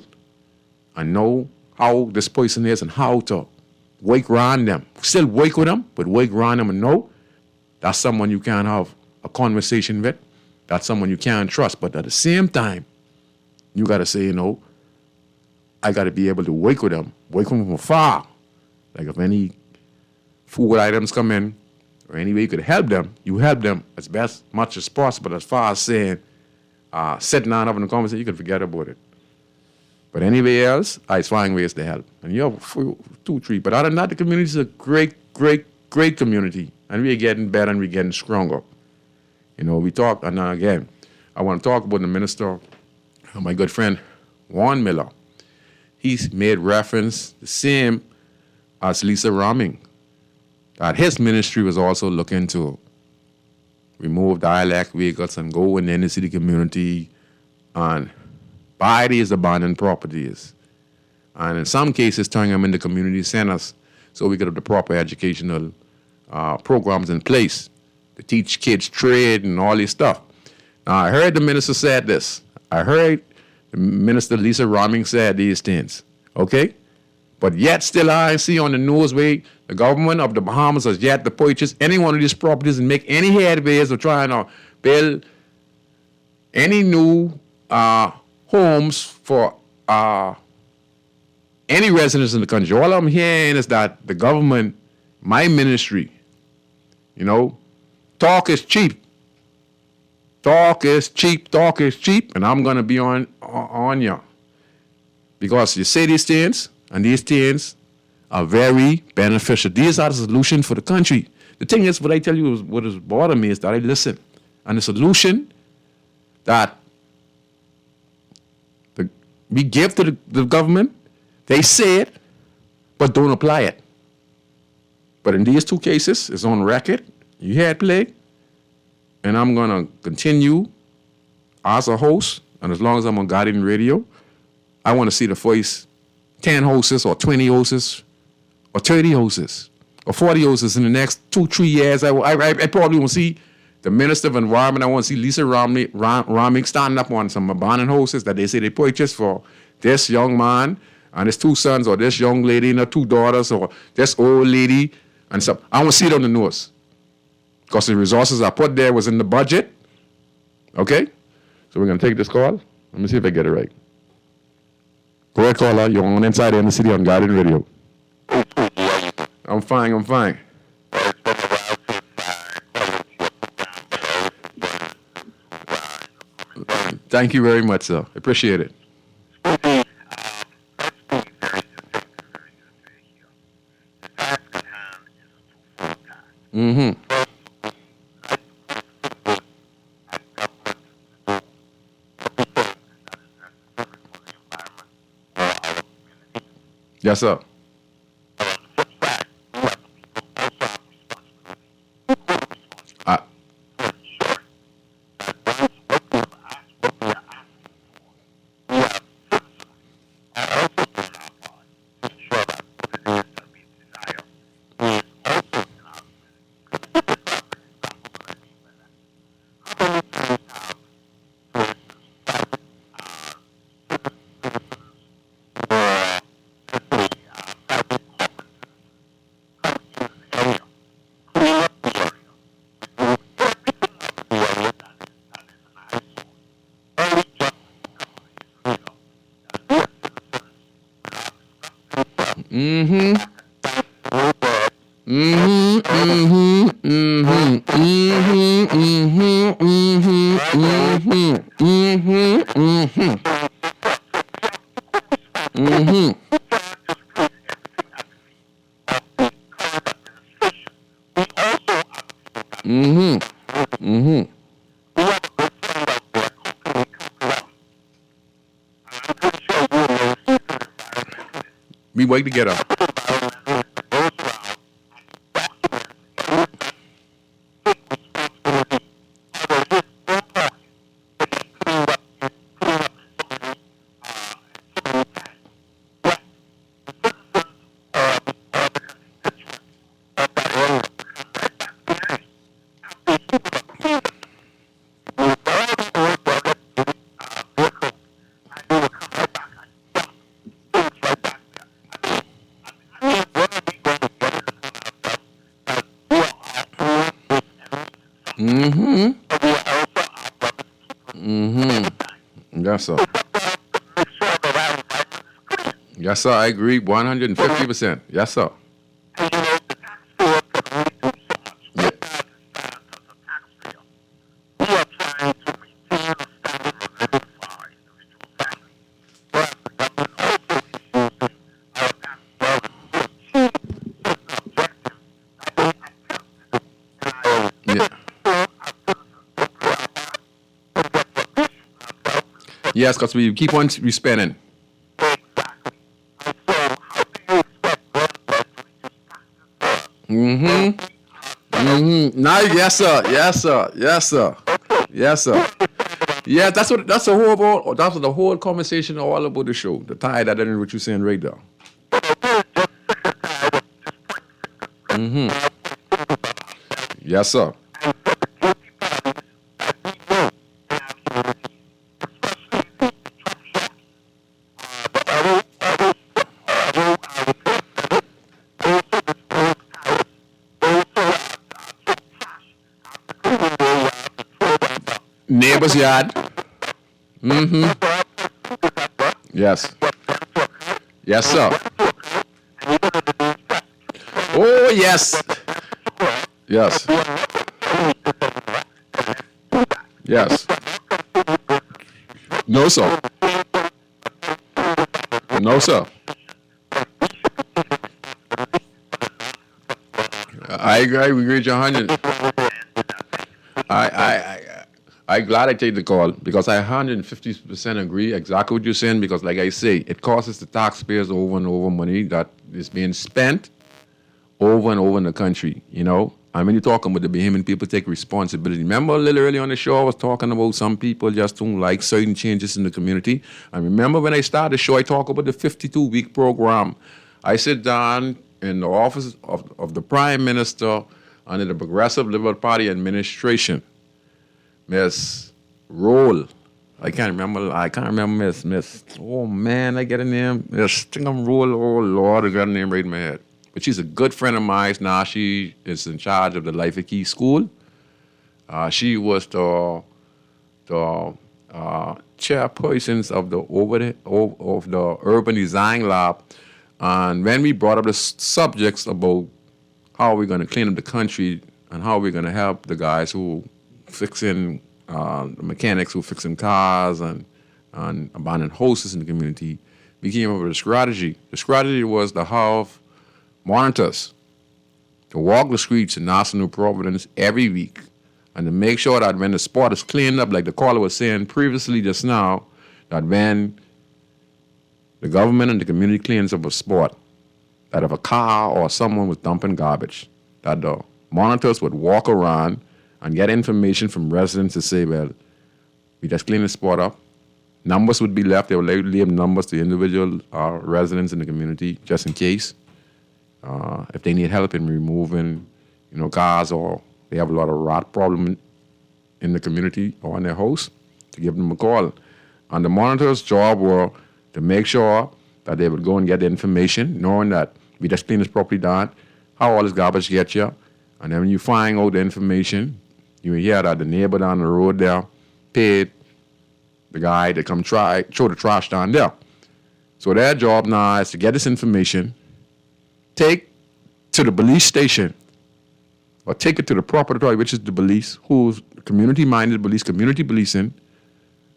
and know how this person is and how to work around them. Still work with them, but work around them and know that's someone you can have a conversation with. That's someone you can trust. But at the same time, you got to say, I got to be able to work with them from afar. Like if any food items come in or any way you could help them, you help them as much as possible. As far as saying, sitting down having a conversation, you can forget about it. But anyway else, I find ways to help. And you have 2, 3. But other than that, the community is a great, great, great community. And we're getting better and we're getting stronger. We talk, and again, I want to talk about the minister, my good friend, Juan Miller. He's made reference the same as Lisa Raming, that his ministry was also looking to remove dialect vehicles and go in the inner city community and buy these abandoned properties. And in some cases, turn them into community centers so we could have the proper educational programs in place to teach kids trade and all this stuff. Now, I heard the minister said this. I heard the minister Lisa Roming said these things, okay? But yet still I see on the news where the government of the Bahamas has yet to purchase any one of these properties and make any headways of trying to build any new homes for any residents in the country. All I'm hearing is that the government, my ministry, talk is cheap. Talk is cheap, and I'm going to be on you. Because you say these things, and these things are very beneficial. These are the solution for the country. The thing is, what I tell you, what is bothering me is that I listen. And the solution that we give to the government, they say it, but don't apply it. But in these two cases, it's on record. You had play. And I'm going to continue as a host. And as long as I'm on Guardian Radio, I want to see the first 10 hosts or 20 hosts or 30 hosts or 40 hosts in the next 2-3 years. I probably want to see the Minister of Environment. I want to see Lisa Roming standing up on some abandoned houses that they say they purchased for this young man and his 2 sons, or this young lady and her 2 daughters, or this old lady and stuff. I want to see it on the news. Because the resources I put there was in the budget. Okay? So we're going to take this call. Let me see if I get it right. Go ahead, caller. You're on Inside in the City on Guardian Radio. I'm fine. Thank you very much, sir. Appreciate it. Mm-hmm. Yes, sir. Mm-hmm. Mm-hmm. Mm-hmm. Mm-hmm. Mm-hmm. Mm-hmm. Mm-hmm. Mm-hmm. Mm-hmm. Mm-hmm. Mm-hmm. We work together. Mm-hmm. Mm-hmm. Yes, sir. Yes, sir. I agree 150%. Yes, sir. Yeah. Yes, because we keep on spending. Mm-hmm. Mm-hmm. Now, yes, sir. Yes, sir. Yes, sir. Yes, sir. Yeah, that's the whole conversation all about the show. The tie that in what you're saying right there. Mm-hmm. Yes, sir. Neighbor's yard. Mm-hmm. Yes. Yes, sir. Oh, yes. Yes. Yes. No, sir. No, sir. I agree with you 100. I'm glad I take the call because I 150% agree exactly what you're saying because, like I say, it costs the taxpayers over and over money that is being spent over and over in the country, you know? And when you're talking about the Bahamian people take responsibility. Remember a little earlier on the show, I was talking about some people just don't like certain changes in the community. And remember when I started the show, I talked about the 52-week program. I sit down in the office of the Prime Minister under the Progressive Liberal Party administration. Miss Roll. I can't remember Miss. Oh man, I get a name. Miss Stringham Roll. Oh Lord, I got a name right in my head. But she's a good friend of mine. Now she is in charge of the Life of Key School. She was the chairperson of the Urban Design Lab. And when we brought up the subjects about how we're going to clean up the country and how we're going to help the guys who fixing the mechanics who fixing cars and abandoned houses in the community, we came up with a strategy. The strategy was to have monitors to walk the streets in Nassau New Providence every week and to make sure that when the spot is cleaned up, like the caller was saying previously just now, that when the government and the community cleans up a spot, that if a car or someone was dumping garbage, that the monitors would walk around and get information from residents to say, well, we just cleaned the spot up. Numbers would be left. They would leave numbers to individual residents in the community just in case. If they need help in removing, cars or they have a lot of rot problem in the community or in their house, to give them a call. And the monitor's job were to make sure that they would go and get the information, knowing that we just cleaned this property down, how all this garbage gets here. And then when you find out the information, you hear that the neighbor down the road there paid the guy to come throw the trash down there. So their job now is to get this information, take to the police station, or take it to the proper authority, which is the police, who's community-minded police, community policing,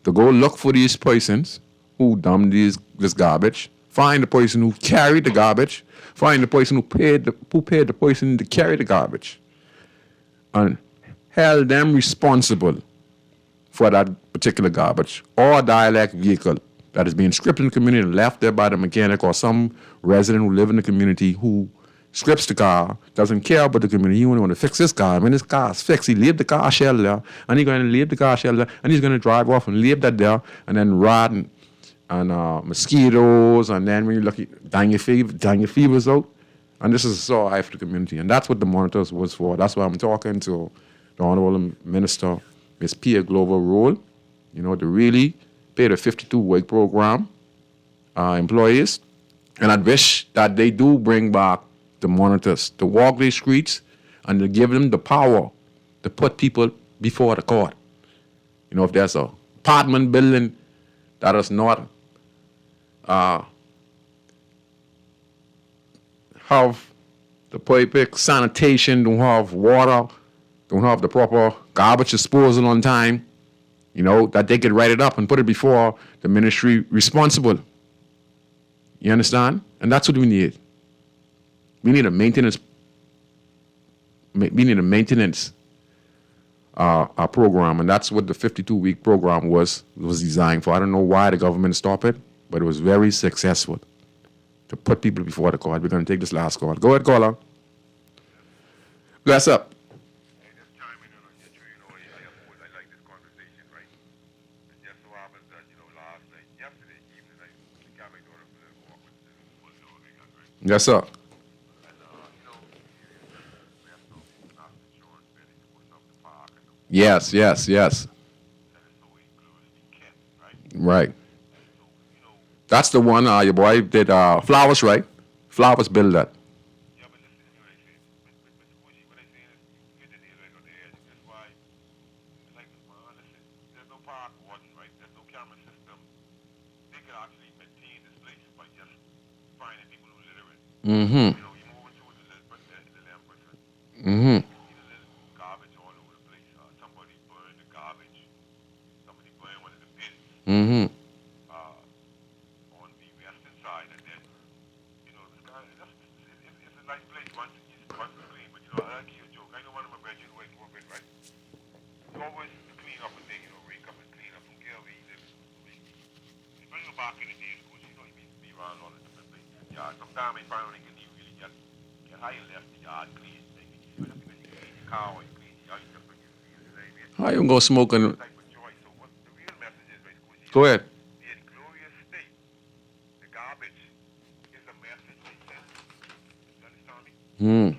to go look for these persons who dumped this garbage, find the person who carried the garbage, find the person who paid the person to carry the garbage, and held them responsible for that particular garbage or dialect vehicle that is being stripped in the community and left there by the mechanic or some resident who live in the community who strips the car, doesn't care about the community. He only want to fix his car. When his car is fixed, he leave the car shell there, and he's going to leave the car shell there, and he's going to drive off and leave that there, and then rot and mosquitoes, and then when you're lucky, dengue fever's out. And this is so high for the community. And that's what the monitors was for. That's why I'm talking to the Honorable Minister, Ms. Pia Glover Role, to really pay the 52-week program employees. And I wish that they do bring back the monitors to walk these streets and to give them the power to put people before the court. If there's a apartment building that is not have the perfect sanitation, don't have water, don't have the proper garbage disposal on time, that they could write it up and put it before the ministry responsible. You understand? And that's what we need. We need a maintenance program, and that's what the 52-week program was designed for. I don't know why the government stopped it, but it was very successful to put people before the court. We're going to take this last call. Go ahead, caller. What's up? Yes, sir. Yes. Right. That's the one your boy did Flowers, right? Flowers built that. Mm-hmm. Mm-hmm. Mm-hmm. How you gonna go smoking? Go ahead. Hmm.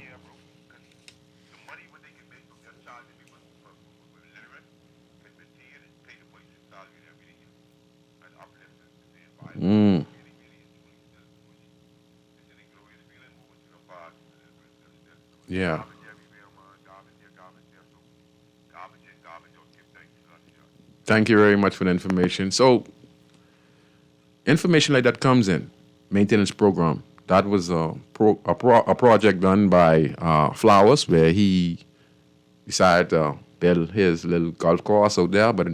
Mm. Yeah. Thank you very much for the information. So, information like that comes in maintenance program. That was a project done by Flowers, where he decided to build his little golf course out there, but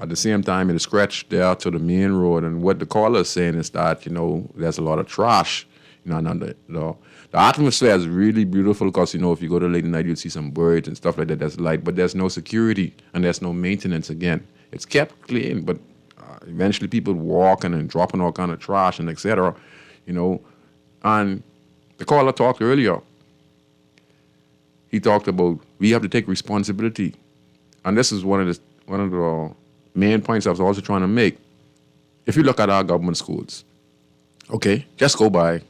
at the same time, it stretched there to the main road. And what the caller is saying is that there's a lot of trash. And the atmosphere is really beautiful because if you go to late night, you'll see some birds and stuff like that. There's light, but there's no security and there's no maintenance. Again, it's kept clean, but eventually people walking and dropping all kind of trash and etc. And the caller talked earlier. He talked about we have to take responsibility, and this is one of the main points I was also trying to make. If you look at our government schools, okay, just go by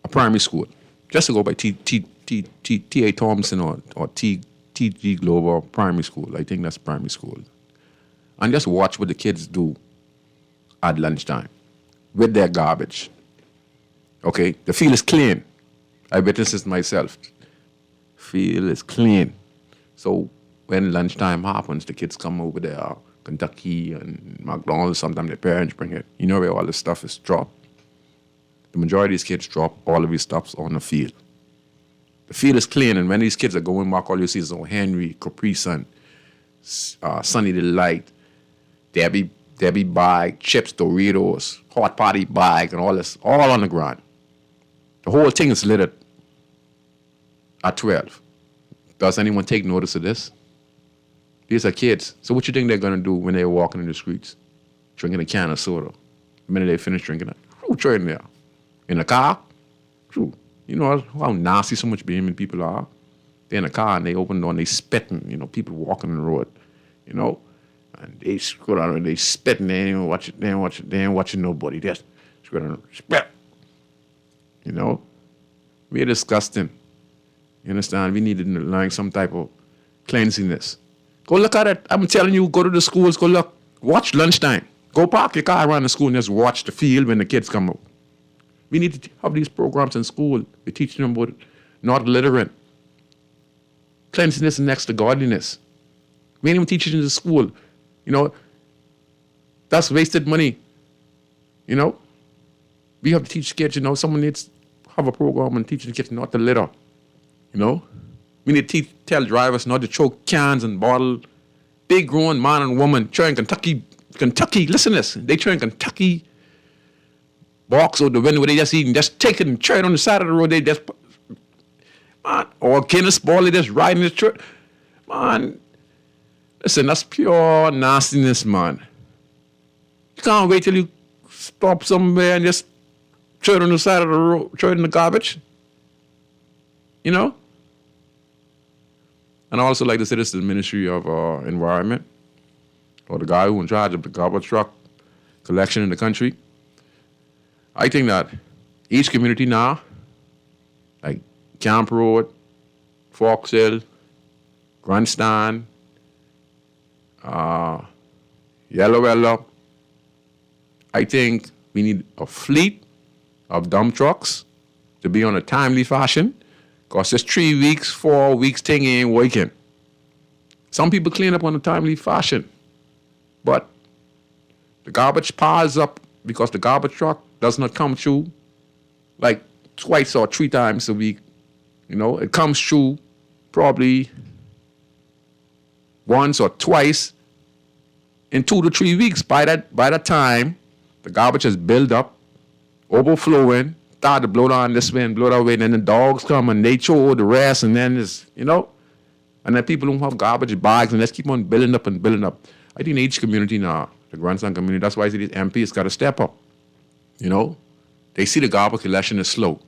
a primary school, just to go by T.A. Thompson or T.G. Glover Primary School. I think that's primary school, and just watch what the kids do at lunchtime with their garbage. Okay, the field is clean. I witnessed this myself. Field is clean. So when lunchtime happens, the kids come over there, Kentucky and McDonald's, sometimes their parents bring it. You know where all this stuff is dropped? The majority of these kids drop all of these stuff on the field. The field is clean, and when these kids are going back, all you see is Henry, Capri Sun, Sunny Delight, Debbie bag, chips, Doritos, hot potty bag, and all this, all on the ground. The whole thing is littered at 12. Does anyone take notice of this? These are kids. So what you think they're going to do when they're walking in the streets? Drinking a can of soda. The minute they finish drinking it, who trading there? In the car? True. You know how nasty so much beaming people are? They're in a car and they open the door and they spitting, people walking on the road, and they screw around and they spitting, they ain't watching nobody. Just screw around, spit. We're disgusting. You understand? We need to learn some type of cleanliness. Go look at it. I'm telling you, go to the schools, go look. Watch lunchtime. Go park your car around the school and just watch the field when the kids come out. We need to have these programs in school. We're teaching them about not littering. Cleanliness is next to godliness. We ain't even teach it in the school. That's wasted money. We have to teach kids, someone needs to have a program and teach the kids not to litter. We need to tell drivers not to choke cans and bottles. Big grown man and woman throwing Kentucky, listen to this. They throwing Kentucky box out the window where they just take it and throw it on the side of the road. They just, man, or Guinness ball, they just riding the truck. Man, listen, that's pure nastiness, man. You can't wait till you stop somewhere and just throw it on the side of the road, throw it in the garbage. And I also like to say this to the Ministry of Environment, or the guy who's in charge of the garbage truck collection in the country. I think that each community now, like Camp Road, Fox Hill, Grandstand, yellow. I think we need a fleet of dump trucks to be on a timely fashion, because this 3 weeks, 4 weeks thing ain't working. Some people clean up on a timely fashion, but the garbage piles up because the garbage truck does not come through like twice or 3 times a week. It comes through probably once or twice in 2 to 3 weeks. By that time, the garbage is built up, overflowing, start to blow down this way and blow that way, and then the dogs come and they throw the rest, and then and then people don't have garbage bags, and let's keep on building up and building up. I think each community now, the grandson community, that's why I say these MPs got to step up. They see the garbage collection is slow.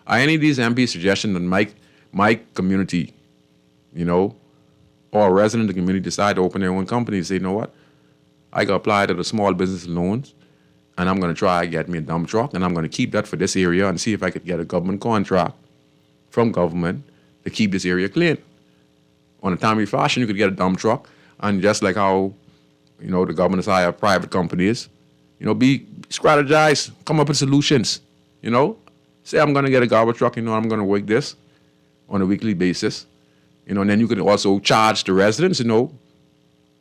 Any of these MPs suggestion that my community, or a resident of the community decide to open their own company and say, you know what, I can apply to the small business loans, and I'm going to try to get me a dump truck, and I'm going to keep that for this area and see if I could get a government contract from government to keep this area clean. On a timely fashion, you could get a dump truck, and just like how, the government hire private companies, be strategize, come up with solutions, Say I'm going to get a garbage truck, I'm going to work this on a weekly basis, and then you could also charge the residents,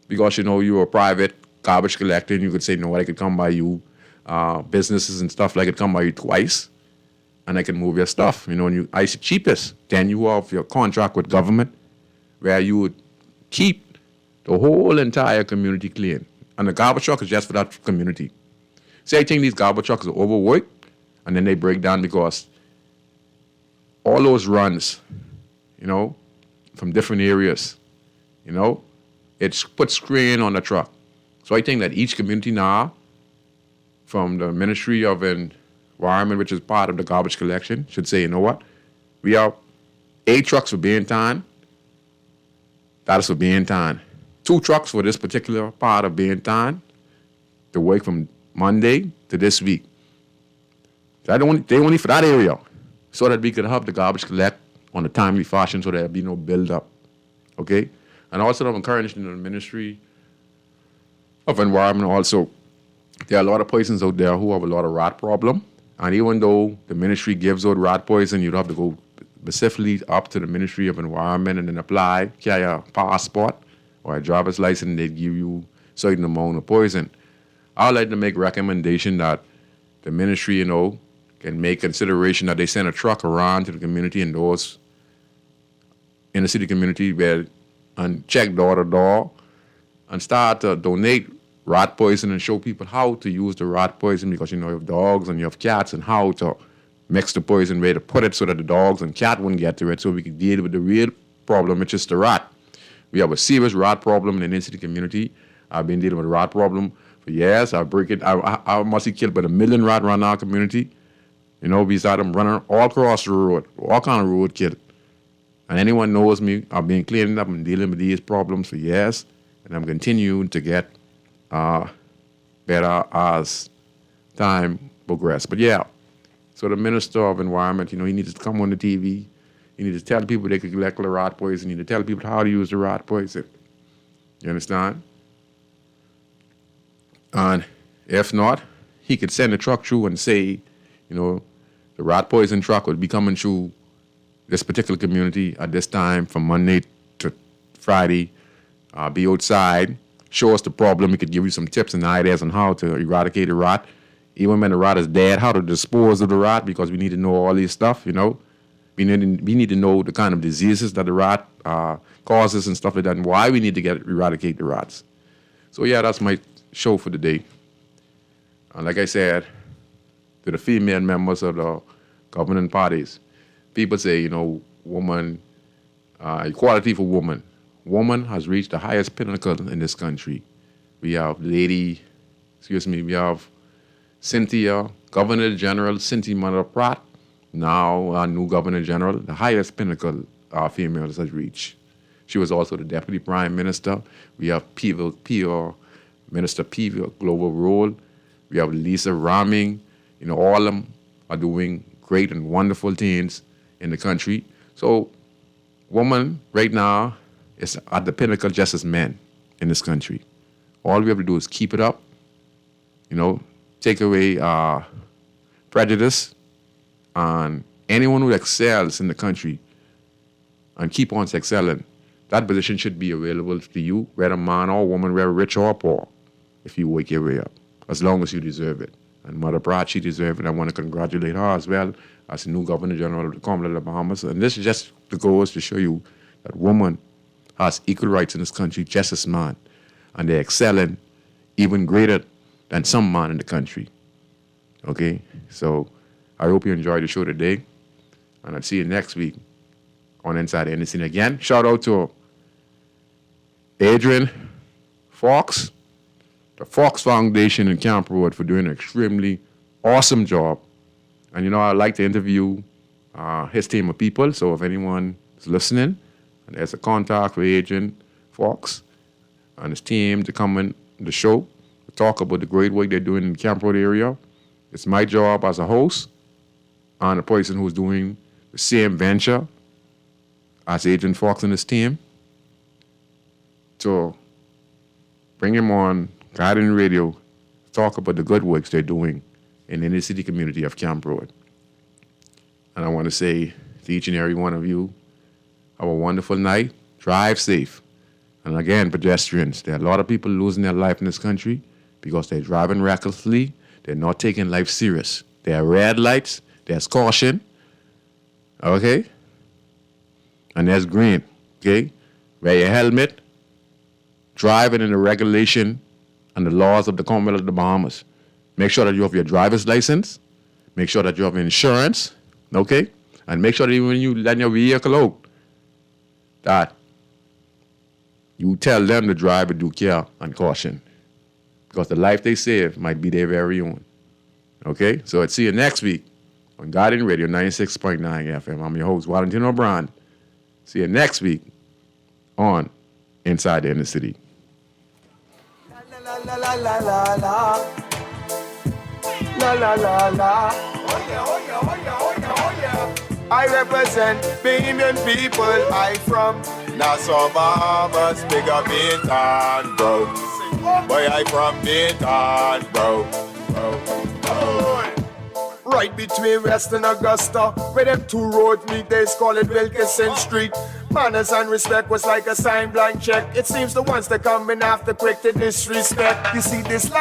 because, you're a private garbage collector, and you could say, I could come by you, businesses and stuff like it come by you twice, and I can move your stuff, and I see cheapest. Then you have your contract with government where you would keep the whole entire community clean. And the garbage truck is just for that community. Say I think these garbage trucks are overworked, and then they break down because all those runs, from different areas, it puts strain on the truck. So I think that each community now, from the Ministry of Environment, which is part of the garbage collection, should say, we have 8 trucks for Baintown. That is for Baintown. 2 trucks for this particular part of Baintown to work from Monday to this week. They only for that area, so that we could have the garbage collect on a timely fashion, so there'll be no build-up. Okay? And also I'm encouraging the Ministry of Environment also. There are a lot of persons out there who have a lot of rat problem. And even though the ministry gives out rat poison, you'd have to go specifically up to the Ministry of Environment and then apply, carry a passport or a driver's license, and they'd give you a certain amount of poison. I'd like to make recommendation that the ministry, can make consideration that they send a truck around to the community and those in the city community and check door to door and start to donate rat poison and show people how to use the rat poison, because you have dogs and you have cats, and how to mix the poison, where to put it so that the dogs and cat wouldn't get to it, so we could deal with the real problem, which is the rat. We have a serious rat problem in the inner city community. I've been dealing with a rat problem for years. I must have killed about 1 million rat around our community. We started them running all across the road, all kind of road killed. And anyone knows me, I've been cleaning up and dealing with these problems for years, and I'm continuing to get better as time progresses. But yeah, so the Minister of Environment, he needs to come on the TV. He needs to tell people they could collect the rat poison. He needs to tell people how to use the rat poison. You understand? And if not, he could send a truck through and say, the rat poison truck would be coming through this particular community at this time from Monday to Friday. Be outside, show us the problem. We could give you some tips and ideas on how to eradicate the rat. Even when the rat is dead, how to dispose of the rat, because we need to know all this stuff, We need to know the kind of diseases that the rat causes and stuff like that, and why we need to eradicate the rats. So yeah, that's my show for the day. And like I said, to the female members of the governing parties, people say, woman, equality for woman. Woman has reached the highest pinnacle in this country. We have we have Cynthia, Governor General Cynthia Mother Pratt, now our new Governor General, the highest pinnacle our females has reached. She was also the Deputy Prime Minister. We have Minister Peeville, Global Role. We have Lisa Raming. All of them are doing great and wonderful things in the country. So woman right now is at the pinnacle just as men in this country. All we have to do is keep it up, take away prejudice, and anyone who excels in the country and keep on excelling, that position should be available to you, whether man or woman, whether rich or poor, if you work your way up, as long as you deserve it. And Mother Pratt, she deserves it. I want to congratulate her as well as the new Governor General of the Commonwealth of the Bahamas. And this is just the goal is to show you that woman has equal rights in this country, just as man. And they're excelling even greater than some man in the country. Okay? So I hope you enjoyed the show today. And I'll see you next week on Inside the Innocent again. Shout out to Adrian Fox, the Fox Foundation in Camp Road, for doing an extremely awesome job. And I'd like to interview his team of people. So if anyone is listening, and there's a contact with Adrian Fox and his team to come in the show to talk about the great work they're doing in the Camp Road area, it's my job as a host and a person who's doing the same venture as Adrian Fox and his team to bring him on Garden Radio, talk about the good works they're doing in the inner city community of Camp Road. And I want to say to each and every one of you, have a wonderful night, drive safe. And again, pedestrians, there are a lot of people losing their life in this country because they're driving recklessly, they're not taking life serious. There are red lights, there's caution, okay? And there's green, okay? Wear your helmet, driving in the regulation and the laws of the Commonwealth of the Bahamas. Make sure that you have your driver's license. Make sure that you have insurance, okay? And make sure that when you let your vehicle out, that you tell them to drive with due care and caution, because the life they save might be their very own, okay? So I'll see you next week on Garden Radio 96.9 FM. I'm your host, Valentino Brand. See you next week on Inside the Inner City. La la la la la la. La la la la. Oh yeah, oh yeah, oh yeah, oh yeah, oh yeah. I represent Bahamian people. I from Nassau, Bahamas, big up Bintan, bro. Boy, I from Bintan, bro. Right between West and Augusta, where them two roads meet, they call it Wilkinson Street. Manners and respect was like a sign blank check. It seems the ones that coming after quick to disrespect. You see this